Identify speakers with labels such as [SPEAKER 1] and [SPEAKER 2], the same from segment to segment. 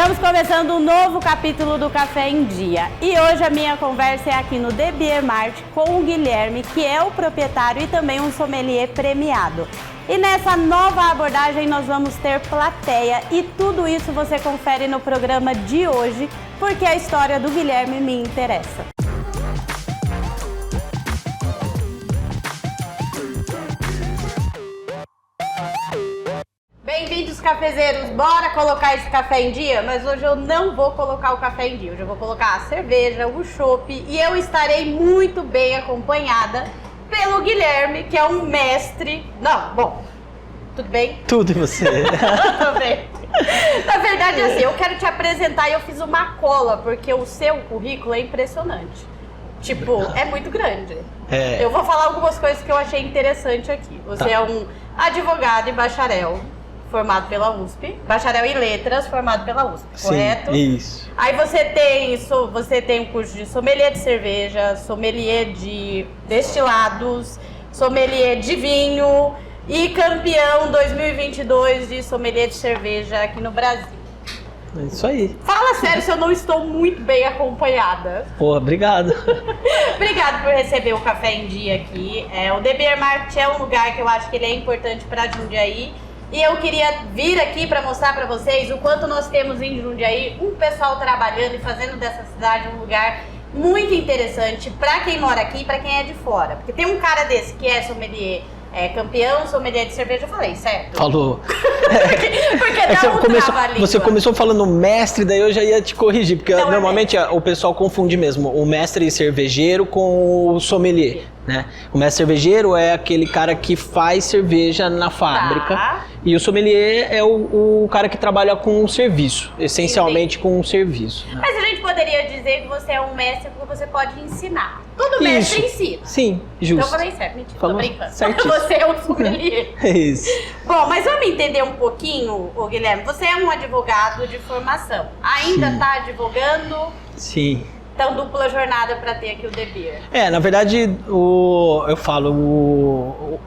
[SPEAKER 1] Estamos começando um novo capítulo do Café em Dia e hoje a minha conversa é aqui no The Beer Mart com o Guilherme, que é o proprietário e também um sommelier premiado. E nessa nova abordagem nós vamos ter plateia e tudo isso você confere no programa de hoje, porque a história do Guilherme me interessa. Bem-vindos, cafezeiros! Bora colocar esse café em dia? Mas hoje eu não vou colocar o café em dia. Hoje eu vou colocar a cerveja, o chopp e eu estarei muito bem acompanhada pelo Guilherme, que é um mestre... Não, bom, tudo bem?
[SPEAKER 2] Tudo e você?
[SPEAKER 1] Tudo bem. Na verdade, assim, eu quero te apresentar e eu fiz uma cola, porque o seu currículo é impressionante. Tipo, é muito grande.
[SPEAKER 2] É.
[SPEAKER 1] Eu vou falar algumas coisas que eu achei interessante aqui. Você é um advogado e bacharel formado pela USP, bacharel em letras formado pela USP, correto?
[SPEAKER 2] Sim, isso.
[SPEAKER 1] Aí você tem um curso de sommelier de cerveja, sommelier de destilados, sommelier de vinho e campeão 2022 de sommelier de cerveja aqui no Brasil.
[SPEAKER 2] É isso aí.
[SPEAKER 1] Fala sério se eu não estou muito bem acompanhada.
[SPEAKER 2] Porra, obrigado.
[SPEAKER 1] Obrigado por receber o Café em Dia aqui. O The Beer Mart é um lugar que eu acho que ele é importante para Jundiaí. E eu queria vir aqui para mostrar para vocês o quanto nós temos em Jundiaí um pessoal trabalhando e fazendo dessa cidade um lugar muito interessante para quem mora aqui e para quem é de fora. Porque tem um cara desse que é sommelier, campeão, sommelier de cerveja, eu falei, certo?
[SPEAKER 2] Falou.
[SPEAKER 1] Porque dá
[SPEAKER 2] você começou falando mestre, daí eu já ia te corrigir, porque
[SPEAKER 1] então,
[SPEAKER 2] normalmente o pessoal confunde mesmo o mestre cervejeiro com o sommelier, né? O mestre cervejeiro é aquele cara que faz cerveja na fábrica.
[SPEAKER 1] Tá.
[SPEAKER 2] E o sommelier é o cara que trabalha com o serviço, essencialmente com o serviço. Né?
[SPEAKER 1] Mas a gente poderia dizer que você é um mestre porque você pode ensinar. Todo mestre ensina.
[SPEAKER 2] Sim, justo.
[SPEAKER 1] Então eu falei certo, mentira, tô brincando.
[SPEAKER 2] Certíssimo.
[SPEAKER 1] Você é um sommelier.
[SPEAKER 2] É isso.
[SPEAKER 1] Bom, mas vamos entender um pouquinho, Guilherme. Você é um advogado de formação. Ainda está advogando?
[SPEAKER 2] Sim.
[SPEAKER 1] Então, dupla jornada para ter aqui o The Beer.
[SPEAKER 2] Na verdade, eu falo,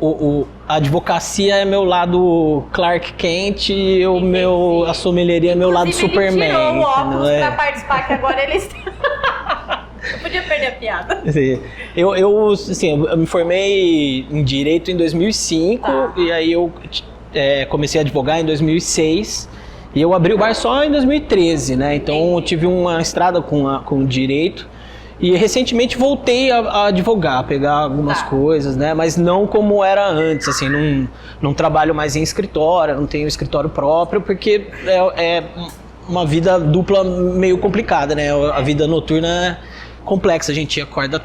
[SPEAKER 2] a advocacia é meu lado Clark Kent e a sommelieria é meu lado Superman.
[SPEAKER 1] Ele tirou o óculos para participar, que agora ele está... Eu podia perder a piada.
[SPEAKER 2] Eu me formei em Direito em 2005, e aí eu comecei a advogar em 2006. E eu abri o bar só em 2013, né? Então eu tive uma estrada com o direito e recentemente voltei a advogar, a pegar algumas coisas, né? Mas não como era antes, assim, não trabalho mais em escritório, não tenho escritório próprio, porque é uma vida dupla meio complicada, né? A vida noturna é complexa, a gente acorda,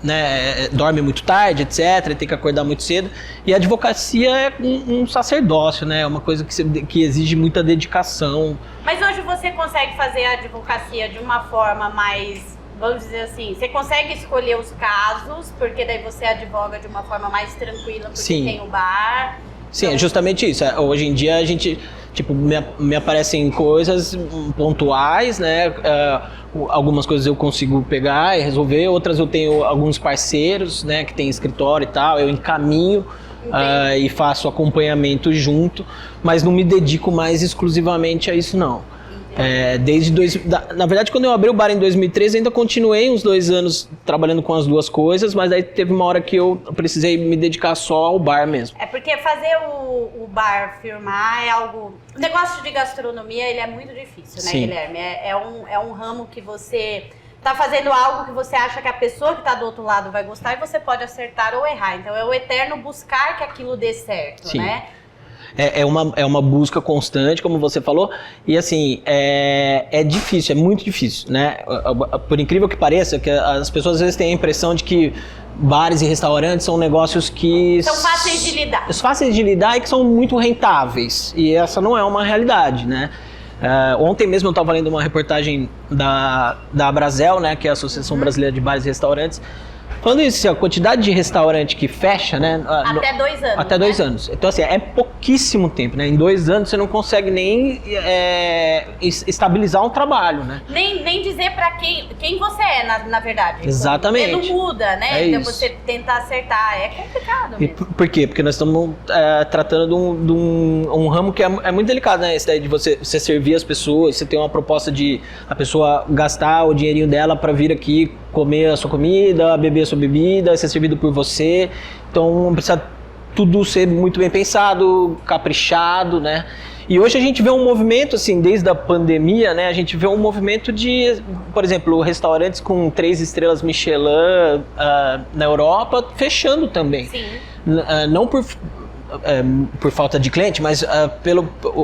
[SPEAKER 2] né, dorme muito tarde, etc, tem que acordar muito cedo, e a advocacia é um sacerdócio, né, é uma coisa que exige muita dedicação.
[SPEAKER 1] Mas hoje você consegue fazer a advocacia de uma forma mais, vamos dizer assim, você consegue escolher os casos, porque daí você advoga de uma forma mais tranquila, porque
[SPEAKER 2] Sim.
[SPEAKER 1] tem o bar.
[SPEAKER 2] Sim,
[SPEAKER 1] então...
[SPEAKER 2] é justamente isso. Hoje em dia a gente, me aparecem coisas pontuais, né? Algumas coisas eu consigo pegar e resolver, outras eu tenho alguns parceiros, né, que tem escritório e tal, eu encaminho e faço acompanhamento junto, mas não me dedico mais exclusivamente a isso, não. Na verdade, quando eu abri o bar em 2013, ainda continuei uns 2 anos trabalhando com as duas coisas, mas aí teve uma hora que eu precisei me dedicar só ao bar mesmo.
[SPEAKER 1] É porque fazer o bar firmar é algo... O negócio de gastronomia, ele é muito difícil, né,
[SPEAKER 2] Sim.
[SPEAKER 1] Guilherme? É um ramo que você tá fazendo algo que você acha que a pessoa que tá do outro lado vai gostar e você pode acertar ou errar. Então é o eterno buscar que aquilo dê certo,
[SPEAKER 2] Sim.
[SPEAKER 1] né?
[SPEAKER 2] É uma busca constante, como você falou, e assim, é difícil, é muito difícil, né? Por incrível que pareça, que as pessoas às vezes têm a impressão de que bares e restaurantes são negócios que...
[SPEAKER 1] São fáceis de lidar.
[SPEAKER 2] Fáceis de lidar e que são muito rentáveis, e essa não é uma realidade, né? Ontem mesmo eu estava lendo uma reportagem da Abrazel, né, que é a Associação Brasileira de Bares e Restaurantes, falando isso, a quantidade de restaurante que fecha, né?
[SPEAKER 1] Até 2 anos.
[SPEAKER 2] Até 2 anos. Então, assim, é pouquíssimo tempo, né? Em 2 anos você não consegue nem estabilizar um trabalho, né?
[SPEAKER 1] Nem dizer pra quem você é, na verdade.
[SPEAKER 2] Exatamente.
[SPEAKER 1] Porque não muda, né?
[SPEAKER 2] É
[SPEAKER 1] então
[SPEAKER 2] isso.
[SPEAKER 1] você tenta acertar. É complicado mesmo.
[SPEAKER 2] Por quê? Porque nós estamos tratando de um ramo que é muito delicado, né? Esse daí de você servir as pessoas, você tem uma proposta de a pessoa gastar o dinheirinho dela para vir aqui comer a sua comida, beber a sua bebida, ser servido por você. Então precisa tudo ser muito bem pensado, caprichado, né? E hoje a gente vê um movimento, assim, desde a pandemia, né? A gente vê um movimento de, por exemplo, restaurantes com 3 estrelas Michelin na Europa fechando também.
[SPEAKER 1] Sim.
[SPEAKER 2] Não por falta de cliente, mas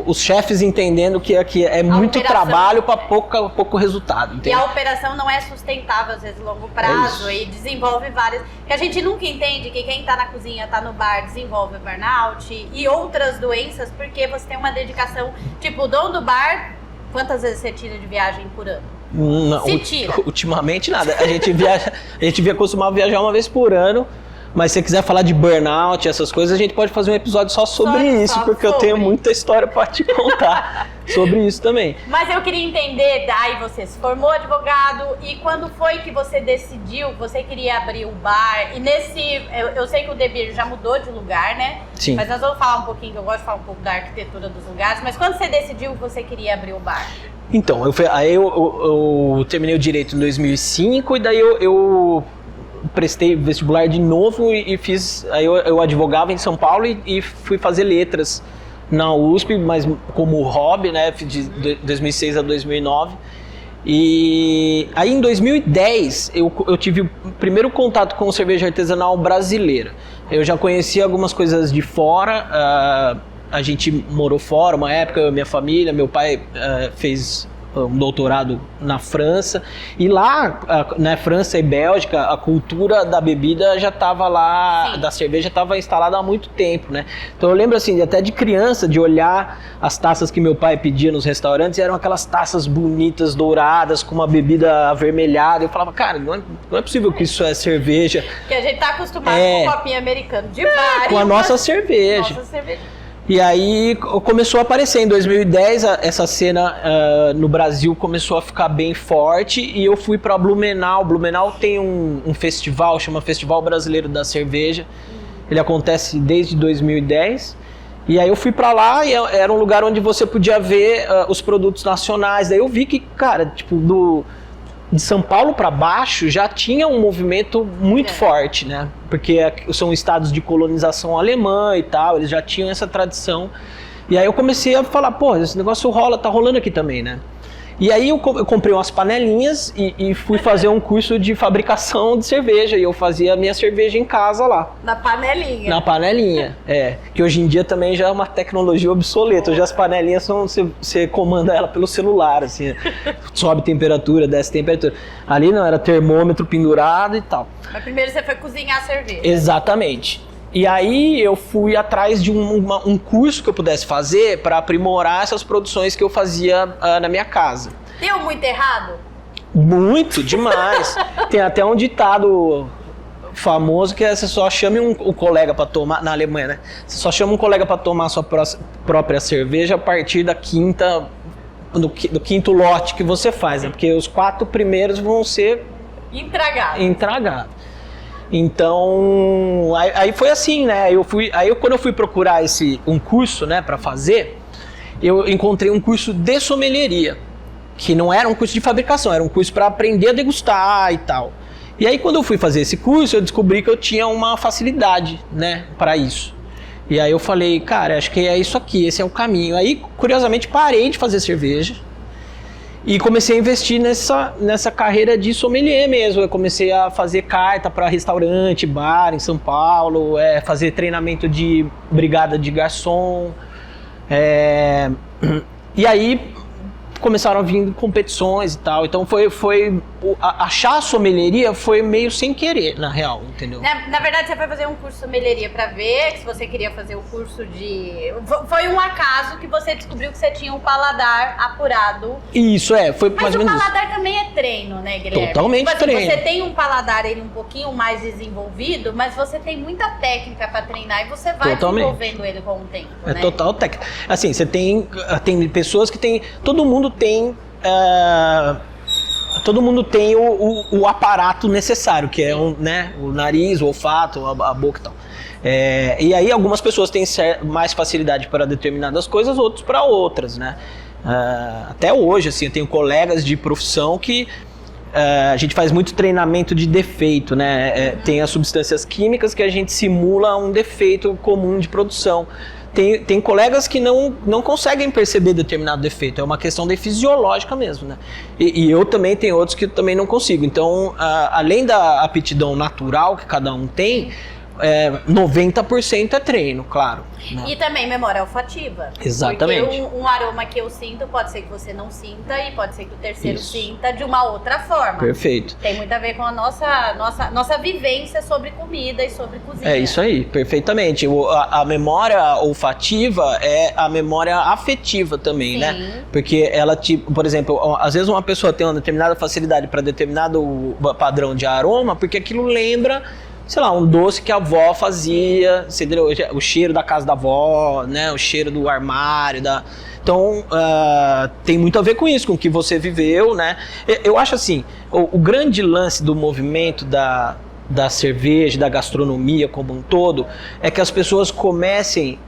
[SPEAKER 2] os chefes entendendo que aqui é muito trabalho para pouco resultado. Entende?
[SPEAKER 1] E a operação não é sustentável, às vezes, a longo prazo, e desenvolve várias... Que a gente nunca entende que quem tá na cozinha, tá no bar, desenvolve burnout e outras doenças, porque você tem uma dedicação... Tipo, o dono do bar, quantas vezes você tira de viagem por ano?
[SPEAKER 2] Não,
[SPEAKER 1] Se tira.
[SPEAKER 2] Ultimamente nada. A gente costumava viajar uma vez por ano. Mas se você quiser falar de burnout, essas coisas, a gente pode fazer um episódio só sobre isso, porque eu tenho muita história para te contar sobre isso também.
[SPEAKER 1] Mas eu queria entender, daí você se formou advogado, e quando foi que você decidiu que você queria abrir o bar? E eu sei que o De Beer já mudou de lugar, né?
[SPEAKER 2] Sim.
[SPEAKER 1] Mas nós vamos falar um pouquinho, que eu gosto de falar um pouco da arquitetura dos lugares, mas quando você decidiu que você queria abrir o bar?
[SPEAKER 2] Então, eu terminei o direito em 2005, e daí eu prestei vestibular de novo e fiz. Aí eu advogava em São Paulo e fui fazer letras na USP, mas como hobby, né? De 2006 a 2009. E aí em 2010 eu tive o primeiro contato com cerveja artesanal brasileira. Eu já conhecia algumas coisas de fora. A gente morou fora uma época, minha família, meu pai fez um doutorado na França, e lá na França e Bélgica a cultura da bebida já estava lá, sim, da cerveja estava instalada há muito tempo, né? Então eu lembro assim, até de criança, de olhar as taças que meu pai pedia nos restaurantes, eram aquelas taças bonitas, douradas, com uma bebida avermelhada. Eu falava, cara, não é possível que isso é cerveja.
[SPEAKER 1] Que a gente tá acostumado com o copinho americano de bar.
[SPEAKER 2] Com a nossa cerveja. E aí começou a aparecer em 2010, essa cena no Brasil começou a ficar bem forte, e eu fui para Blumenau. Blumenau tem um festival, chama Festival Brasileiro da Cerveja. Ele acontece desde 2010. E aí eu fui para lá e era um lugar onde você podia ver os produtos nacionais. Daí eu vi que, cara, tipo, de São Paulo para baixo já tinha um movimento muito forte, né? Porque são estados de colonização alemã e tal, eles já tinham essa tradição. E aí eu comecei a falar, pô, esse negócio tá rolando aqui também, né? E aí eu comprei umas panelinhas e fui fazer um curso de fabricação de cerveja, e eu fazia a minha cerveja em casa lá.
[SPEAKER 1] Na panelinha?
[SPEAKER 2] Na panelinha, que hoje em dia também já é uma tecnologia obsoleta. Hoje as panelinhas você comanda ela pelo celular, assim, sobe temperatura, desce temperatura. Ali não, era termômetro pendurado e tal.
[SPEAKER 1] Mas primeiro você foi cozinhar a cerveja.
[SPEAKER 2] Exatamente. E aí eu fui atrás de um curso que eu pudesse fazer para aprimorar essas produções que eu fazia na minha casa.
[SPEAKER 1] Deu muito errado?
[SPEAKER 2] Muito, demais. Tem até um ditado famoso que é: você só chame um colega para tomar, na Alemanha, né? Você só chama um colega para tomar a sua própria cerveja a partir do quinto lote que você faz, né? Porque os 4 primeiros vão ser intragados. Então, aí foi assim, né? Quando eu fui procurar um curso, né, para fazer, eu encontrei um curso de sommelieria, que não era um curso de fabricação, era um curso para aprender a degustar e tal. E aí, quando eu fui fazer esse curso, eu descobri que eu tinha uma facilidade, né, para isso. E aí eu falei, cara, acho que é isso aqui, esse é o caminho. Aí, curiosamente, parei de fazer cerveja e comecei a investir nessa carreira de sommelier mesmo. Eu comecei a fazer carta para restaurante, bar em São Paulo, fazer treinamento de brigada de garçom. E aí começaram a vir competições e tal. Então foi achar a sommelieria foi meio sem querer, na real, entendeu?
[SPEAKER 1] Na verdade, você foi fazer um curso de sommelieria pra ver, que se você queria fazer o curso de... Foi um acaso que você descobriu que você tinha um paladar apurado.
[SPEAKER 2] Isso, foi mais ou menos isso.
[SPEAKER 1] Mas o paladar também é treino, né, Guilherme?
[SPEAKER 2] Totalmente treino.
[SPEAKER 1] Você tem um paladar ele um pouquinho mais desenvolvido, mas você tem muita técnica pra treinar e você vai desenvolvendo ele com o tempo, né?
[SPEAKER 2] Total técnica. Assim, você tem pessoas que tem... Todo mundo tem o aparato necessário, que é né, o nariz, o olfato, a boca e tal. E aí algumas pessoas têm mais facilidade para determinadas coisas, outros para outras, né? Até hoje, assim, eu tenho colegas de profissão que a gente faz muito treinamento de defeito, né? Tem as substâncias químicas que a gente simula um defeito comum de produção. Tem colegas que não conseguem perceber determinado defeito, é uma questão de fisiológica mesmo, né? E eu também tenho outros que também não consigo. Então, além da aptidão natural que cada um tem, 90% é treino, claro. Né?
[SPEAKER 1] E também memória olfativa.
[SPEAKER 2] Exatamente.
[SPEAKER 1] Porque um aroma que eu sinto pode ser que você não sinta e pode ser que o terceiro sinta de uma outra forma.
[SPEAKER 2] Perfeito.
[SPEAKER 1] Tem muito a ver com a nossa vivência sobre comida e sobre cozinha.
[SPEAKER 2] É isso aí, perfeitamente. A memória olfativa é a memória afetiva também,
[SPEAKER 1] Sim.
[SPEAKER 2] né? Porque ela, por exemplo, às vezes uma pessoa tem uma determinada facilidade para determinado padrão de aroma, porque aquilo lembra, sei lá, um doce que a avó fazia, o cheiro da casa da avó, né, o cheiro do armário, Então, tem muito a ver com isso, com o que você viveu, né? Eu acho assim, o grande lance do movimento da cerveja, da gastronomia como um todo, é que as pessoas comecem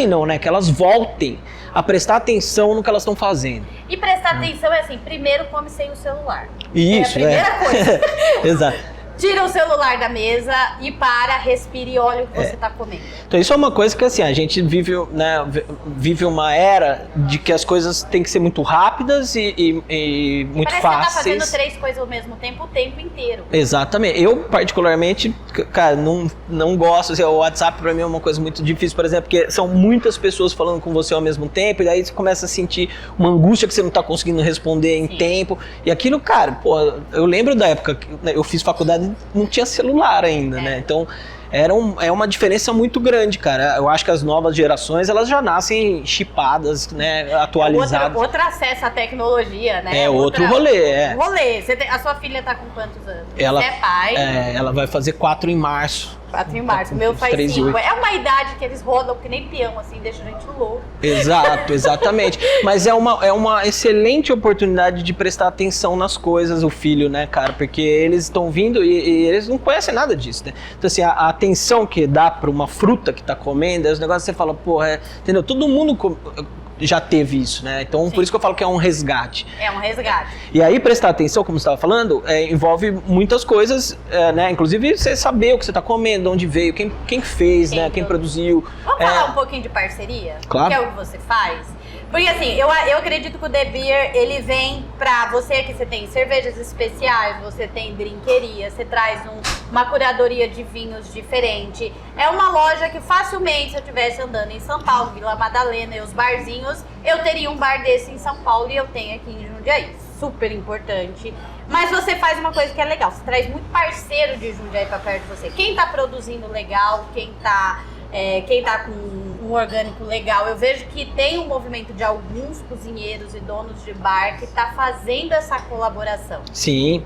[SPEAKER 2] não, né? Que elas voltem a prestar atenção no que elas estão fazendo.
[SPEAKER 1] E prestar atenção é assim, primeiro come sem o celular.
[SPEAKER 2] Isso,
[SPEAKER 1] é a primeira coisa.
[SPEAKER 2] Exato.
[SPEAKER 1] Tira o celular da mesa e respire e olha o que você está comendo.
[SPEAKER 2] Então isso é uma coisa que assim, a gente vive uma era de que as coisas têm que ser muito rápidas e muito
[SPEAKER 1] fáceis.
[SPEAKER 2] Parece
[SPEAKER 1] que você tá fazendo 3 coisas ao mesmo tempo o tempo inteiro.
[SPEAKER 2] Exatamente. Eu particularmente, cara, não gosto. Assim, o WhatsApp pra mim é uma coisa muito difícil, por exemplo, porque são muitas pessoas falando com você ao mesmo tempo e daí você começa a sentir uma angústia que você não tá conseguindo responder em tempo. E aquilo, cara, eu lembro da época que eu fiz faculdade, não tinha celular ainda, né? Então, é uma diferença muito grande, cara. Eu acho que as novas gerações, elas já nascem chipadas, né? Atualizadas.
[SPEAKER 1] Outro acesso à tecnologia, né?
[SPEAKER 2] Outro rolê,
[SPEAKER 1] A sua filha tá com quantos anos?
[SPEAKER 2] Ela,
[SPEAKER 1] você é pai?
[SPEAKER 2] Ela vai fazer 4 em março.
[SPEAKER 1] 4 em março. Meu faz 5. É uma idade que eles rodam que nem peão, assim, deixa a gente louco.
[SPEAKER 2] Exato, exatamente. Mas é uma excelente oportunidade de prestar atenção nas coisas, o filho, né, cara? Porque eles estão vindo e eles não conhecem nada disso, né? Então, assim, a atenção que dá pra uma fruta que tá comendo, é os negócios que você fala, entendeu? Todo mundo já teve isso, né? Então, Sim. Por isso que eu falo que é um resgate.
[SPEAKER 1] É um resgate.
[SPEAKER 2] E aí, prestar atenção, como você estava falando, envolve muitas coisas, né? Inclusive, você saber o que você está comendo, de onde veio, quem fez, né? Quem produziu.
[SPEAKER 1] Vamos falar um pouquinho de parceria?
[SPEAKER 2] Claro.
[SPEAKER 1] Que é o que você faz? Porque assim, eu acredito que o The Beer, ele vem pra você que você tem cervejas especiais, você tem drinqueria, você traz uma curadoria de vinhos diferente. É uma loja que facilmente, se eu estivesse andando em São Paulo, Vila Madalena e os barzinhos, eu teria um bar desse em São Paulo e eu tenho aqui em Jundiaí. Super importante. Mas você faz uma coisa que é legal, você traz muito parceiro de Jundiaí pra perto de você. Quem tá produzindo legal, quem tá com um orgânico legal. Eu vejo que tem um movimento de alguns cozinheiros e donos de bar que tá fazendo essa colaboração.
[SPEAKER 2] Sim.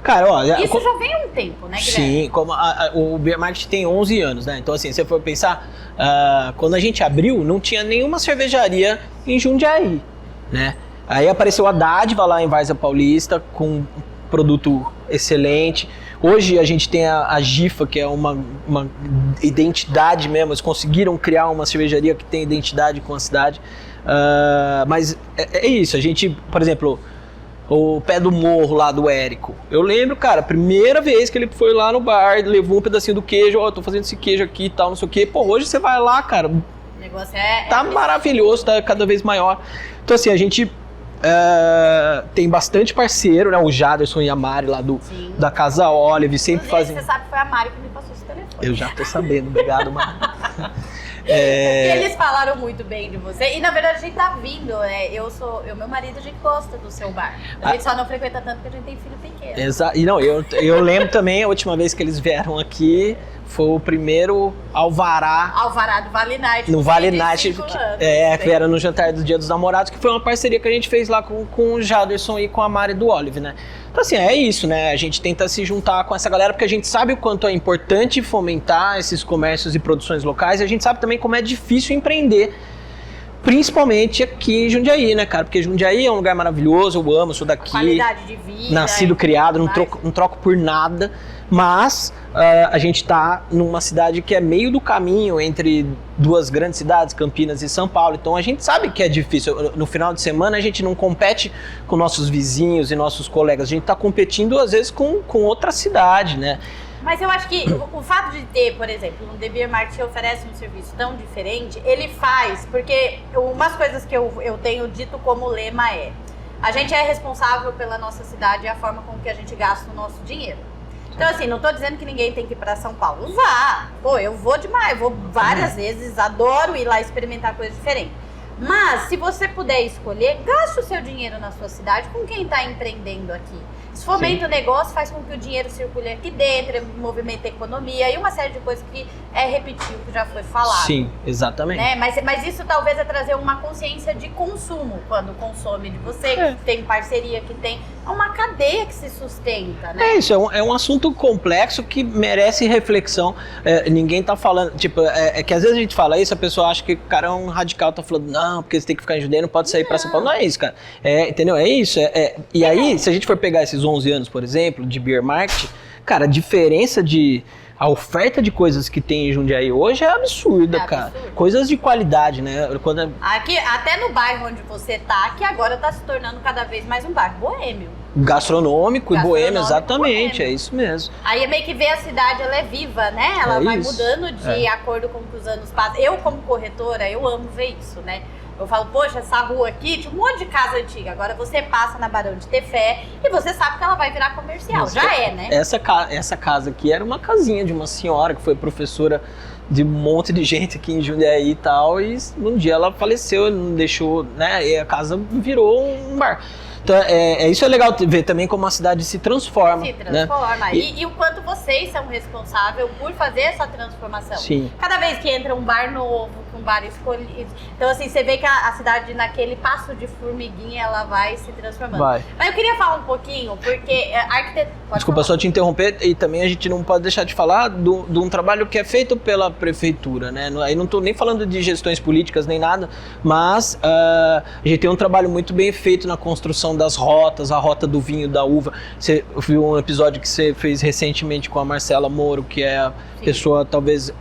[SPEAKER 2] Cara, olha...
[SPEAKER 1] Isso já vem há um tempo, né, Guilherme?
[SPEAKER 2] Sim, como o Beer Market tem 11 anos, né? Então, assim, se você for pensar, quando a gente abriu, não tinha nenhuma cervejaria em Jundiaí, né? Aí apareceu a Dádiva lá em Várzea Paulista com um produto excelente. Hoje a gente tem a Gifa, que é uma identidade mesmo. Eles conseguiram criar uma cervejaria que tem identidade com a cidade. Mas é isso, a gente, por exemplo, o Pé do Morro lá do Érico. Eu lembro, cara, a primeira vez que ele foi lá no bar, levou um pedacinho do queijo, tô fazendo esse queijo aqui e tal, não sei o quê. Hoje você vai lá, cara, o
[SPEAKER 1] negócio
[SPEAKER 2] tá maravilhoso, tá cada vez maior. Então assim, a gente... tem bastante parceiro, né? O Jaderson e a Mari lá da Casa Olive sempre fazem.
[SPEAKER 1] Você sabe que foi a Mari que me passou esse telefone.
[SPEAKER 2] Eu já tô sabendo, obrigado, Mari.
[SPEAKER 1] E eles falaram muito bem de você. E na verdade a gente tá vindo, né? Meu marido, a gente gosta do seu bar. A gente só não frequenta tanto porque a gente tem filho pequeno.
[SPEAKER 2] Exato. E não, eu lembro também, a última vez que eles vieram aqui, foi o primeiro alvará.
[SPEAKER 1] Alvará do Vale Night.
[SPEAKER 2] No Vale Night, que era no jantar do Dia dos Namorados, que foi uma parceria que a gente fez lá com o Jaderson e com a Mari do Olive, né? Então assim, é isso, né? A gente tenta se juntar com essa galera porque a gente sabe o quanto é importante fomentar esses comércios e produções locais, e a gente sabe também como é difícil empreender, principalmente aqui em Jundiaí, né, cara? Porque Jundiaí é um lugar maravilhoso, eu amo, sou daqui.
[SPEAKER 1] Qualidade de vida.
[SPEAKER 2] Nascido, criado, não troco por nada. Mas a gente tá numa cidade que é meio do caminho entre duas grandes cidades, Campinas e São Paulo. Então a gente sabe que é difícil. No final de semana a gente não compete com nossos vizinhos e nossos colegas. A gente tá competindo, às vezes, com outra cidade, né?
[SPEAKER 1] Mas eu acho que o fato de ter, por exemplo, um The Beer Mart que oferece um serviço tão diferente, ele faz, porque umas coisas que eu tenho dito como lema é: a gente é responsável pela nossa cidade e a forma com que a gente gasta o nosso dinheiro. Então, assim, não tô dizendo que ninguém tem que ir pra São Paulo. Vá! Pô, eu vou demais, vou várias vezes, adoro ir lá experimentar coisas diferentes. Mas, se você puder escolher, gaste o seu dinheiro na sua cidade com quem tá empreendendo aqui. Isso fomenta o negócio, faz com que o dinheiro circule aqui dentro, movimenta a economia e uma série de coisas que é repetir o que já foi falado.
[SPEAKER 2] Sim, exatamente.
[SPEAKER 1] Né? Mas isso talvez é trazer uma consciência de consumo quando consome de você, que tem parceria, que tem uma cadeia que se sustenta, né?
[SPEAKER 2] É isso, é um assunto complexo que merece reflexão. Ninguém tá falando, tipo, que às vezes a gente fala isso, a pessoa acha que o cara é um radical, tá falando, não, porque você tem que ficar em Jundiaí, não pode sair pra São Paulo. Não é isso, cara. Entendeu? É isso. E aí, se a gente for pegar esses 11 anos, por exemplo, de Beer Market, cara, a diferença a oferta de coisas que tem em Jundiaí hoje é absurda, cara. Coisas de qualidade, né?
[SPEAKER 1] Aqui, até no bairro onde você tá, que agora tá se tornando cada vez mais um bairro boêmio.
[SPEAKER 2] Gastronômico e boêmio, exatamente, boêmio. É isso mesmo.
[SPEAKER 1] Aí é meio que ver a cidade, ela é viva, né? Ela vai mudando de acordo com que os anos passam. Eu, como corretora, eu amo ver isso, né? Eu falo, poxa, essa rua aqui tinha um monte de casa antiga. Agora você passa na Barão de Tefé e você sabe que ela vai virar comercial. Já é, né?
[SPEAKER 2] Essa casa aqui era uma casinha de uma senhora que foi professora de um monte de gente aqui em Jundiaí e tal. E um dia ela faleceu, não deixou, né? E a casa virou um bar. Então, isso é legal ver também como a cidade se transforma. Se
[SPEAKER 1] transforma.
[SPEAKER 2] Né?
[SPEAKER 1] E o quanto vocês são responsáveis por fazer essa transformação.
[SPEAKER 2] Sim.
[SPEAKER 1] Cada vez que entra um bar novo, um bar escolhido. Então, assim, você vê que a cidade, naquele passo de formiguinha, ela vai se transformando.
[SPEAKER 2] Vai.
[SPEAKER 1] Mas eu queria falar um pouquinho, porque
[SPEAKER 2] Desculpa só te interromper, e também a gente não pode deixar de falar de um trabalho que é feito pela prefeitura, né? Aí não estou nem falando de gestões políticas nem nada, mas a gente tem um trabalho muito bem feito na construção das rotas, a rota do vinho, da uva. Você viu um episódio que você fez recentemente com a Marcela Moro, que é a pessoa talvez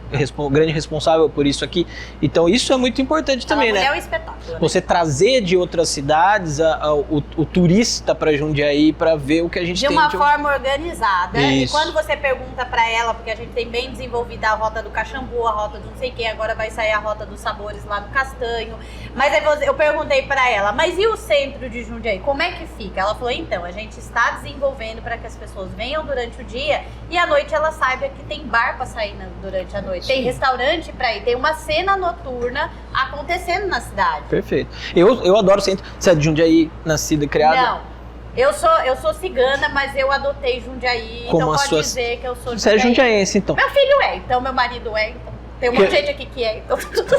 [SPEAKER 2] grande responsável por isso aqui. Então isso é muito importante também, né?
[SPEAKER 1] É um espetáculo.
[SPEAKER 2] Você trazer de outras cidades o turista para Jundiaí para ver o que a gente tem.
[SPEAKER 1] De uma forma organizada.
[SPEAKER 2] Isso.
[SPEAKER 1] E quando você pergunta para ela, porque a gente tem bem desenvolvida a rota do Caxambu, a rota do não sei o que, agora vai sair a rota dos sabores lá no Castanho. Mas aí eu perguntei para ela, mas e o centro de Jundiaí? Como é que fica? Ela falou, então, a gente está desenvolvendo para que as pessoas venham durante o dia e à noite ela saiba que tem bar para sair durante a noite. Sim. Tem restaurante para ir, tem uma cena noturna acontecendo na cidade.
[SPEAKER 2] Perfeito. Eu adoro o centro. Você é de Jundiaí, nascida e criada?
[SPEAKER 1] Não. Eu sou cigana, mas eu adotei Jundiaí,
[SPEAKER 2] como
[SPEAKER 1] então pode dizer que eu sou
[SPEAKER 2] Você é jundiaense, então.
[SPEAKER 1] Meu filho então meu marido então. Tem um monte de gente aqui que então tudo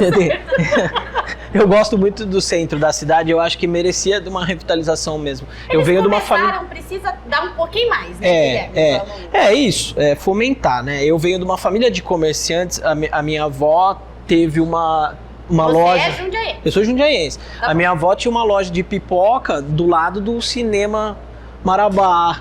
[SPEAKER 2] Eu gosto muito do centro da cidade, eu acho que merecia de uma revitalização mesmo. Eu venho de uma família.
[SPEAKER 1] Precisa dar um pouquinho mais, né?
[SPEAKER 2] Isso, fomentar, né? Eu venho de uma família de comerciantes, a minha avó teve uma loja.
[SPEAKER 1] Você é jundiaense?
[SPEAKER 2] Eu sou jundiaense.
[SPEAKER 1] Tá
[SPEAKER 2] a minha avó tinha uma loja de pipoca do lado do cinema Marabá.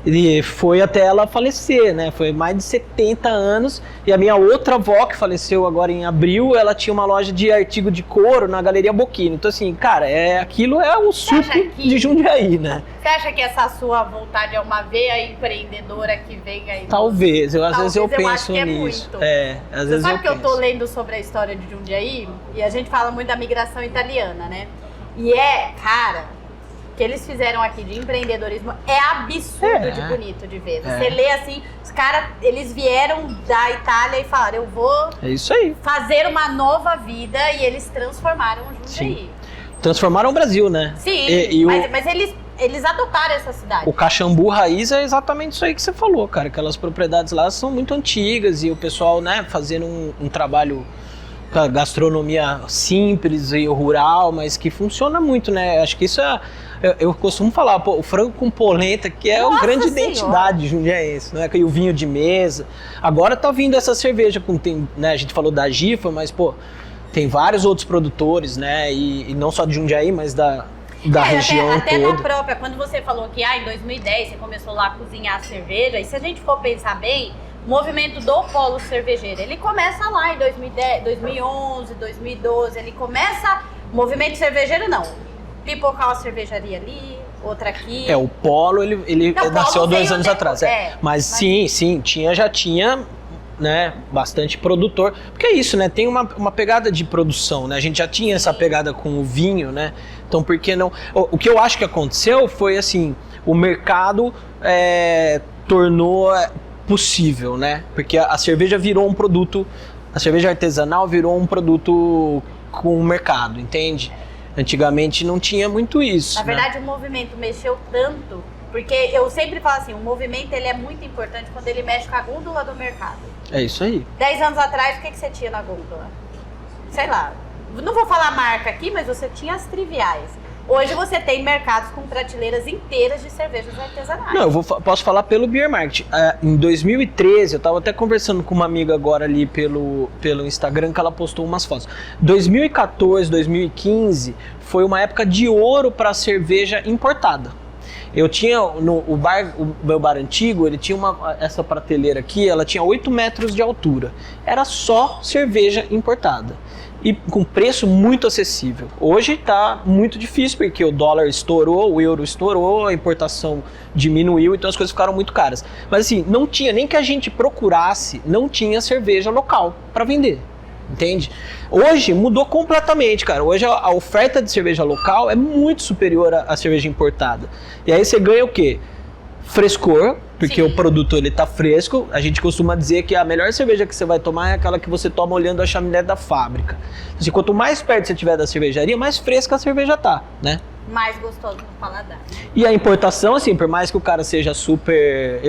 [SPEAKER 2] E foi até ela falecer, né? Foi mais de 70 anos. E a minha outra avó, que faleceu agora em abril, ela tinha uma loja de artigo de couro na Galeria Bocchini. Então, assim, cara, aquilo é o suco de Jundiaí, né?
[SPEAKER 1] Você acha que essa sua vontade é uma veia empreendedora que vem aí?
[SPEAKER 2] Talvez. Às vezes eu penso nisso. Às vezes
[SPEAKER 1] sabe que eu tô lendo sobre a história de Jundiaí? E a gente fala muito da migração italiana, né? E cara... que eles fizeram aqui de empreendedorismo é absurdo de bonito de ver. Você lê assim, os caras, eles vieram da Itália e falaram, eu vou fazer uma nova vida, e eles transformaram Jundiaí.
[SPEAKER 2] Transformaram o Brasil, né?
[SPEAKER 1] Sim, mas eles adotaram essa cidade.
[SPEAKER 2] O Caxambu Raiz é exatamente isso aí que você falou, cara. Aquelas propriedades lá são muito antigas e o pessoal, né, fazendo um trabalho com a gastronomia simples e rural, mas que funciona muito, né? Acho que isso é... Eu costumo falar, pô, o frango com polenta, que é uma grande identidade jundiaense, né? E o vinho de mesa. Agora tá vindo essa cerveja, né? A gente falou da Gifa, mas, pô, tem vários outros produtores, né? E não só de Jundiaí, mas da região
[SPEAKER 1] até
[SPEAKER 2] toda.
[SPEAKER 1] Na própria, quando você falou que em 2010 você começou lá a cozinhar cerveja, e se a gente for pensar bem, o movimento do polo cervejeiro, ele começa lá em 2010, 2011, 2012, ele começa, movimento cervejeiro não, pipocar uma cervejaria ali, outra aqui.
[SPEAKER 2] O polo, ele nasceu há 2 anos atrás. Mas sim, já tinha, né, bastante produtor. Porque é isso, né? Tem uma pegada de produção, né? A gente já tinha essa pegada com o vinho, né? Então, por que não? O que eu acho que aconteceu foi assim, o mercado tornou possível, né? Porque a cerveja virou um produto, a cerveja artesanal virou um produto com o mercado, entende? Antigamente não tinha muito isso.
[SPEAKER 1] Na verdade, o movimento mexeu tanto, porque eu sempre falo assim, o movimento ele é muito importante quando ele mexe com a gôndola do mercado.
[SPEAKER 2] É isso aí.
[SPEAKER 1] 10 anos atrás, o que você tinha na gôndola? Sei lá, não vou falar marca aqui, mas você tinha as triviais. Hoje você tem mercados com prateleiras inteiras de cervejas artesanais.
[SPEAKER 2] Não, posso falar pelo Beer Market. Em 2013, eu estava até conversando com uma amiga agora ali pelo Instagram, que ela postou umas fotos. 2014, 2015 foi uma época de ouro para cerveja importada. Eu tinha, o meu bar antigo, ele tinha essa prateleira aqui, ela tinha 8 metros de altura. Era só cerveja importada. E com preço muito acessível. Hoje está muito difícil, porque o dólar estourou, o euro estourou, a importação diminuiu, então as coisas ficaram muito caras. Mas assim, não tinha, nem que a gente procurasse, não tinha cerveja local para vender, entende? Hoje mudou completamente, cara. Hoje a oferta de cerveja local é muito superior à cerveja importada. E aí você ganha o quê? Frescor, porque o produto ele tá fresco. A gente costuma dizer que a melhor cerveja que você vai tomar é aquela que você toma olhando a chaminé da fábrica. Assim, quanto mais perto você estiver da cervejaria, mais fresca a cerveja tá, né?
[SPEAKER 1] Mais gostoso no paladar.
[SPEAKER 2] E a importação, assim, por mais que o cara seja super...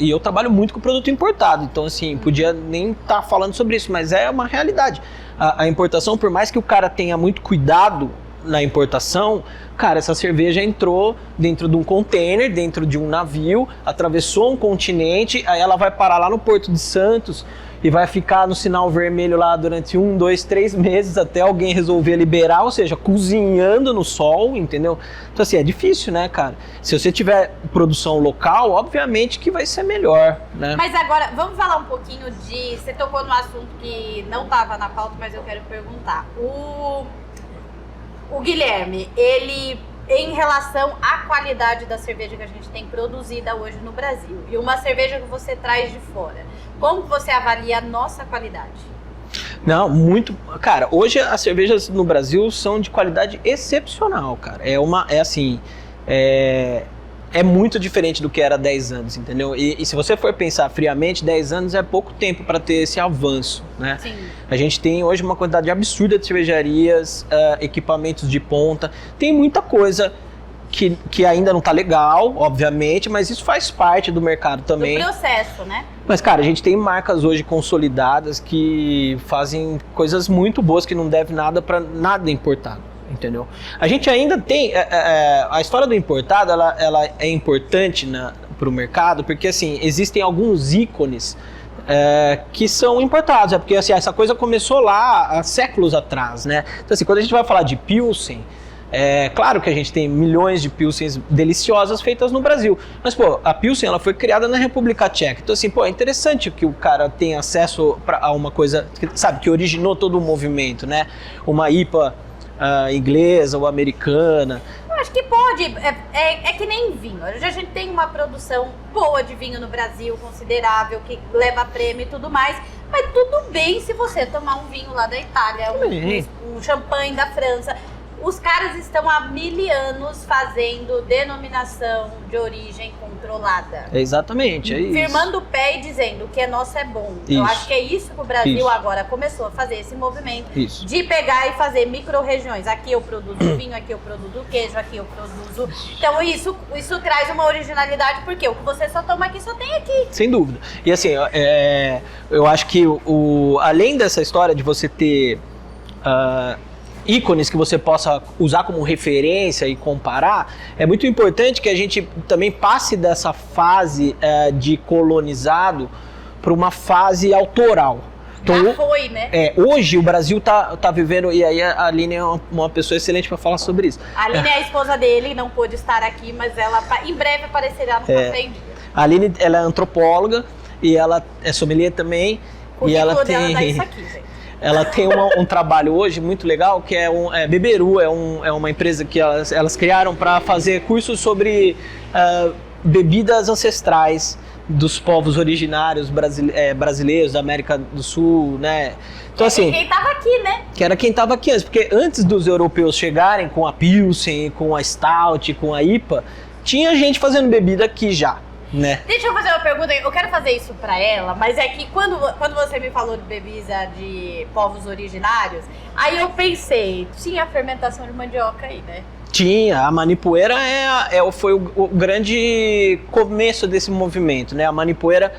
[SPEAKER 2] Eu trabalho muito com produto importado, então assim, podia nem estar falando sobre isso, mas é uma realidade. A importação, por mais que o cara tenha muito cuidado na importação, cara, essa cerveja entrou dentro de um container, dentro de um navio, atravessou um continente, aí ela vai parar lá no Porto de Santos e vai ficar no sinal vermelho lá durante 1, 2, 3 meses até alguém resolver liberar, ou seja, cozinhando no sol, entendeu? Então assim, é difícil, né, cara? Se você tiver produção local, obviamente que vai ser melhor, né?
[SPEAKER 1] Mas agora, vamos falar um pouquinho de... Você tocou no assunto que não estava na pauta, mas eu quero perguntar. O Guilherme, ele, em relação à qualidade da cerveja que a gente tem produzida hoje no Brasil, e uma cerveja que você traz de fora, como você avalia a nossa qualidade?
[SPEAKER 2] Não, muito... Cara, hoje as cervejas no Brasil são de qualidade excepcional, cara. É muito diferente do que era 10 anos, entendeu? E se você for pensar friamente, 10 anos é pouco tempo para ter esse avanço, né?
[SPEAKER 1] Sim.
[SPEAKER 2] A gente tem hoje uma quantidade absurda de cervejarias, equipamentos de ponta, tem muita coisa que ainda não tá legal, obviamente, mas isso faz parte do mercado também.
[SPEAKER 1] Do processo, né?
[SPEAKER 2] Mas, cara, a gente tem marcas hoje consolidadas que fazem coisas muito boas, que não devem nada para nada importado. Entendeu? A gente ainda tem... a história do importado, ela é importante para o mercado, porque assim, existem alguns ícones que são importados. Porque assim, essa coisa começou lá há séculos atrás, né? Então assim, quando a gente vai falar de Pilsen, claro que a gente tem milhões de Pilsens deliciosas feitas no Brasil. Mas, pô, a Pilsen, ela foi criada na República Tcheca. Então assim, pô, é interessante que o cara tenha acesso a uma coisa, sabe, que originou todo o movimento, né? Uma IPA... inglesa ou americana.
[SPEAKER 1] Eu acho que pode, é que nem vinho. Hoje a gente tem uma produção boa de vinho no Brasil, considerável, que leva prêmio e tudo mais, mas tudo bem se você tomar um vinho lá da Itália, um champanhe da França. Os caras estão há 1000 anos fazendo denominação de origem controlada.
[SPEAKER 2] Exatamente, é isso.
[SPEAKER 1] Firmando o pé e dizendo o que é nosso é bom. Eu acho que é isso que o Brasil agora começou a fazer, esse movimento de pegar e fazer micro-regiões. Aqui eu produzo vinho, aqui eu produzo queijo, aqui eu produzo... Então isso traz uma originalidade, porque o que você só toma aqui, só tem aqui.
[SPEAKER 2] Sem dúvida. E assim, eu acho que além dessa história de você ter ícones que você possa usar como referência e comparar, é muito importante que a gente também passe dessa fase de colonizado para uma fase autoral. Então,
[SPEAKER 1] já foi, né?
[SPEAKER 2] Hoje o Brasil tá vivendo, e aí a Aline é uma pessoa excelente para falar sobre isso.
[SPEAKER 1] A Aline é a esposa dele, não pôde estar aqui, mas ela em breve aparecerá no Café em Dia.
[SPEAKER 2] A Aline, ela é antropóloga e ela é sommelier também.
[SPEAKER 1] E ela tem isso aqui, gente.
[SPEAKER 2] Ela tem um trabalho hoje muito legal, que é Beberu, é uma empresa que elas criaram para fazer cursos sobre bebidas ancestrais dos povos originários brasileiros da América do Sul, né? Então, assim,
[SPEAKER 1] quem tava aqui, né?
[SPEAKER 2] Que era quem tava aqui antes, porque antes dos europeus chegarem com a Pilsen, com a Stout, com a IPA, tinha gente fazendo bebida aqui já. Né?
[SPEAKER 1] Deixa eu fazer uma pergunta, eu quero fazer isso pra ela, mas é que quando você me falou de bebida de povos originários, aí eu pensei, tinha a fermentação de mandioca aí, né?
[SPEAKER 2] Tinha, a Manipoeira foi o grande começo desse movimento, né? A Manipoeira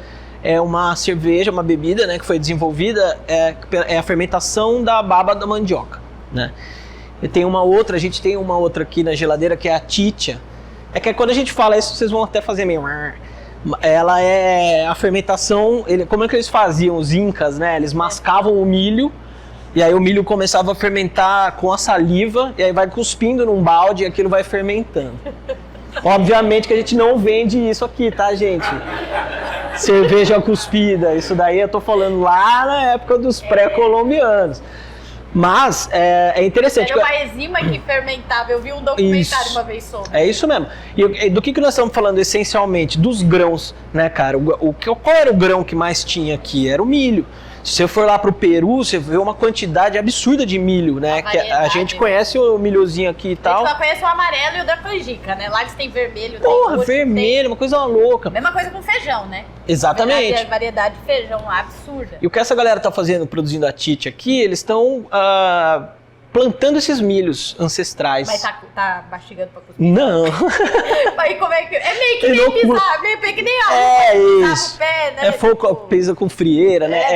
[SPEAKER 2] é uma cerveja, uma bebida, né, que foi desenvolvida, é a fermentação da baba da mandioca, né? A gente tem uma outra aqui na geladeira que é a Titia. É que quando a gente fala isso, vocês vão até fazer meio... Ela é a fermentação... Como é que eles faziam, os incas, né? Eles mascavam o milho, e aí o milho começava a fermentar com a saliva, e aí vai cuspindo num balde e aquilo vai fermentando. Obviamente que a gente não vende isso aqui, tá, gente? Cerveja cuspida, isso daí eu tô falando lá na época dos pré-colombianos. Mas é interessante.
[SPEAKER 1] Era uma enzima que fermentava. Eu vi um documentário uma vez sobre.
[SPEAKER 2] É isso mesmo. E do que nós estamos falando essencialmente? Dos grãos, né, cara? Qual era o grão que mais tinha aqui? Era o milho. Se você for lá pro Peru, você vê uma quantidade absurda de milho, né? Que a gente conhece o milhozinho aqui e tal.
[SPEAKER 1] A gente só conhece o amarelo e o da canjica, né? Lá eles têm vermelho.
[SPEAKER 2] Porra, tem vermelho, uma coisa louca.
[SPEAKER 1] Mesma coisa com feijão, né?
[SPEAKER 2] Exatamente.
[SPEAKER 1] A variedade de feijão absurda.
[SPEAKER 2] E o que essa galera tá fazendo, produzindo a Tite aqui, eles estão plantando esses milhos ancestrais.
[SPEAKER 1] Mas tá mastigando pra cuspir?
[SPEAKER 2] Não.
[SPEAKER 1] Aí como é que... É meio que nem pisar, meio que nem algo.
[SPEAKER 2] É isso.
[SPEAKER 1] Pé, né?
[SPEAKER 2] Pisa com frieira, né?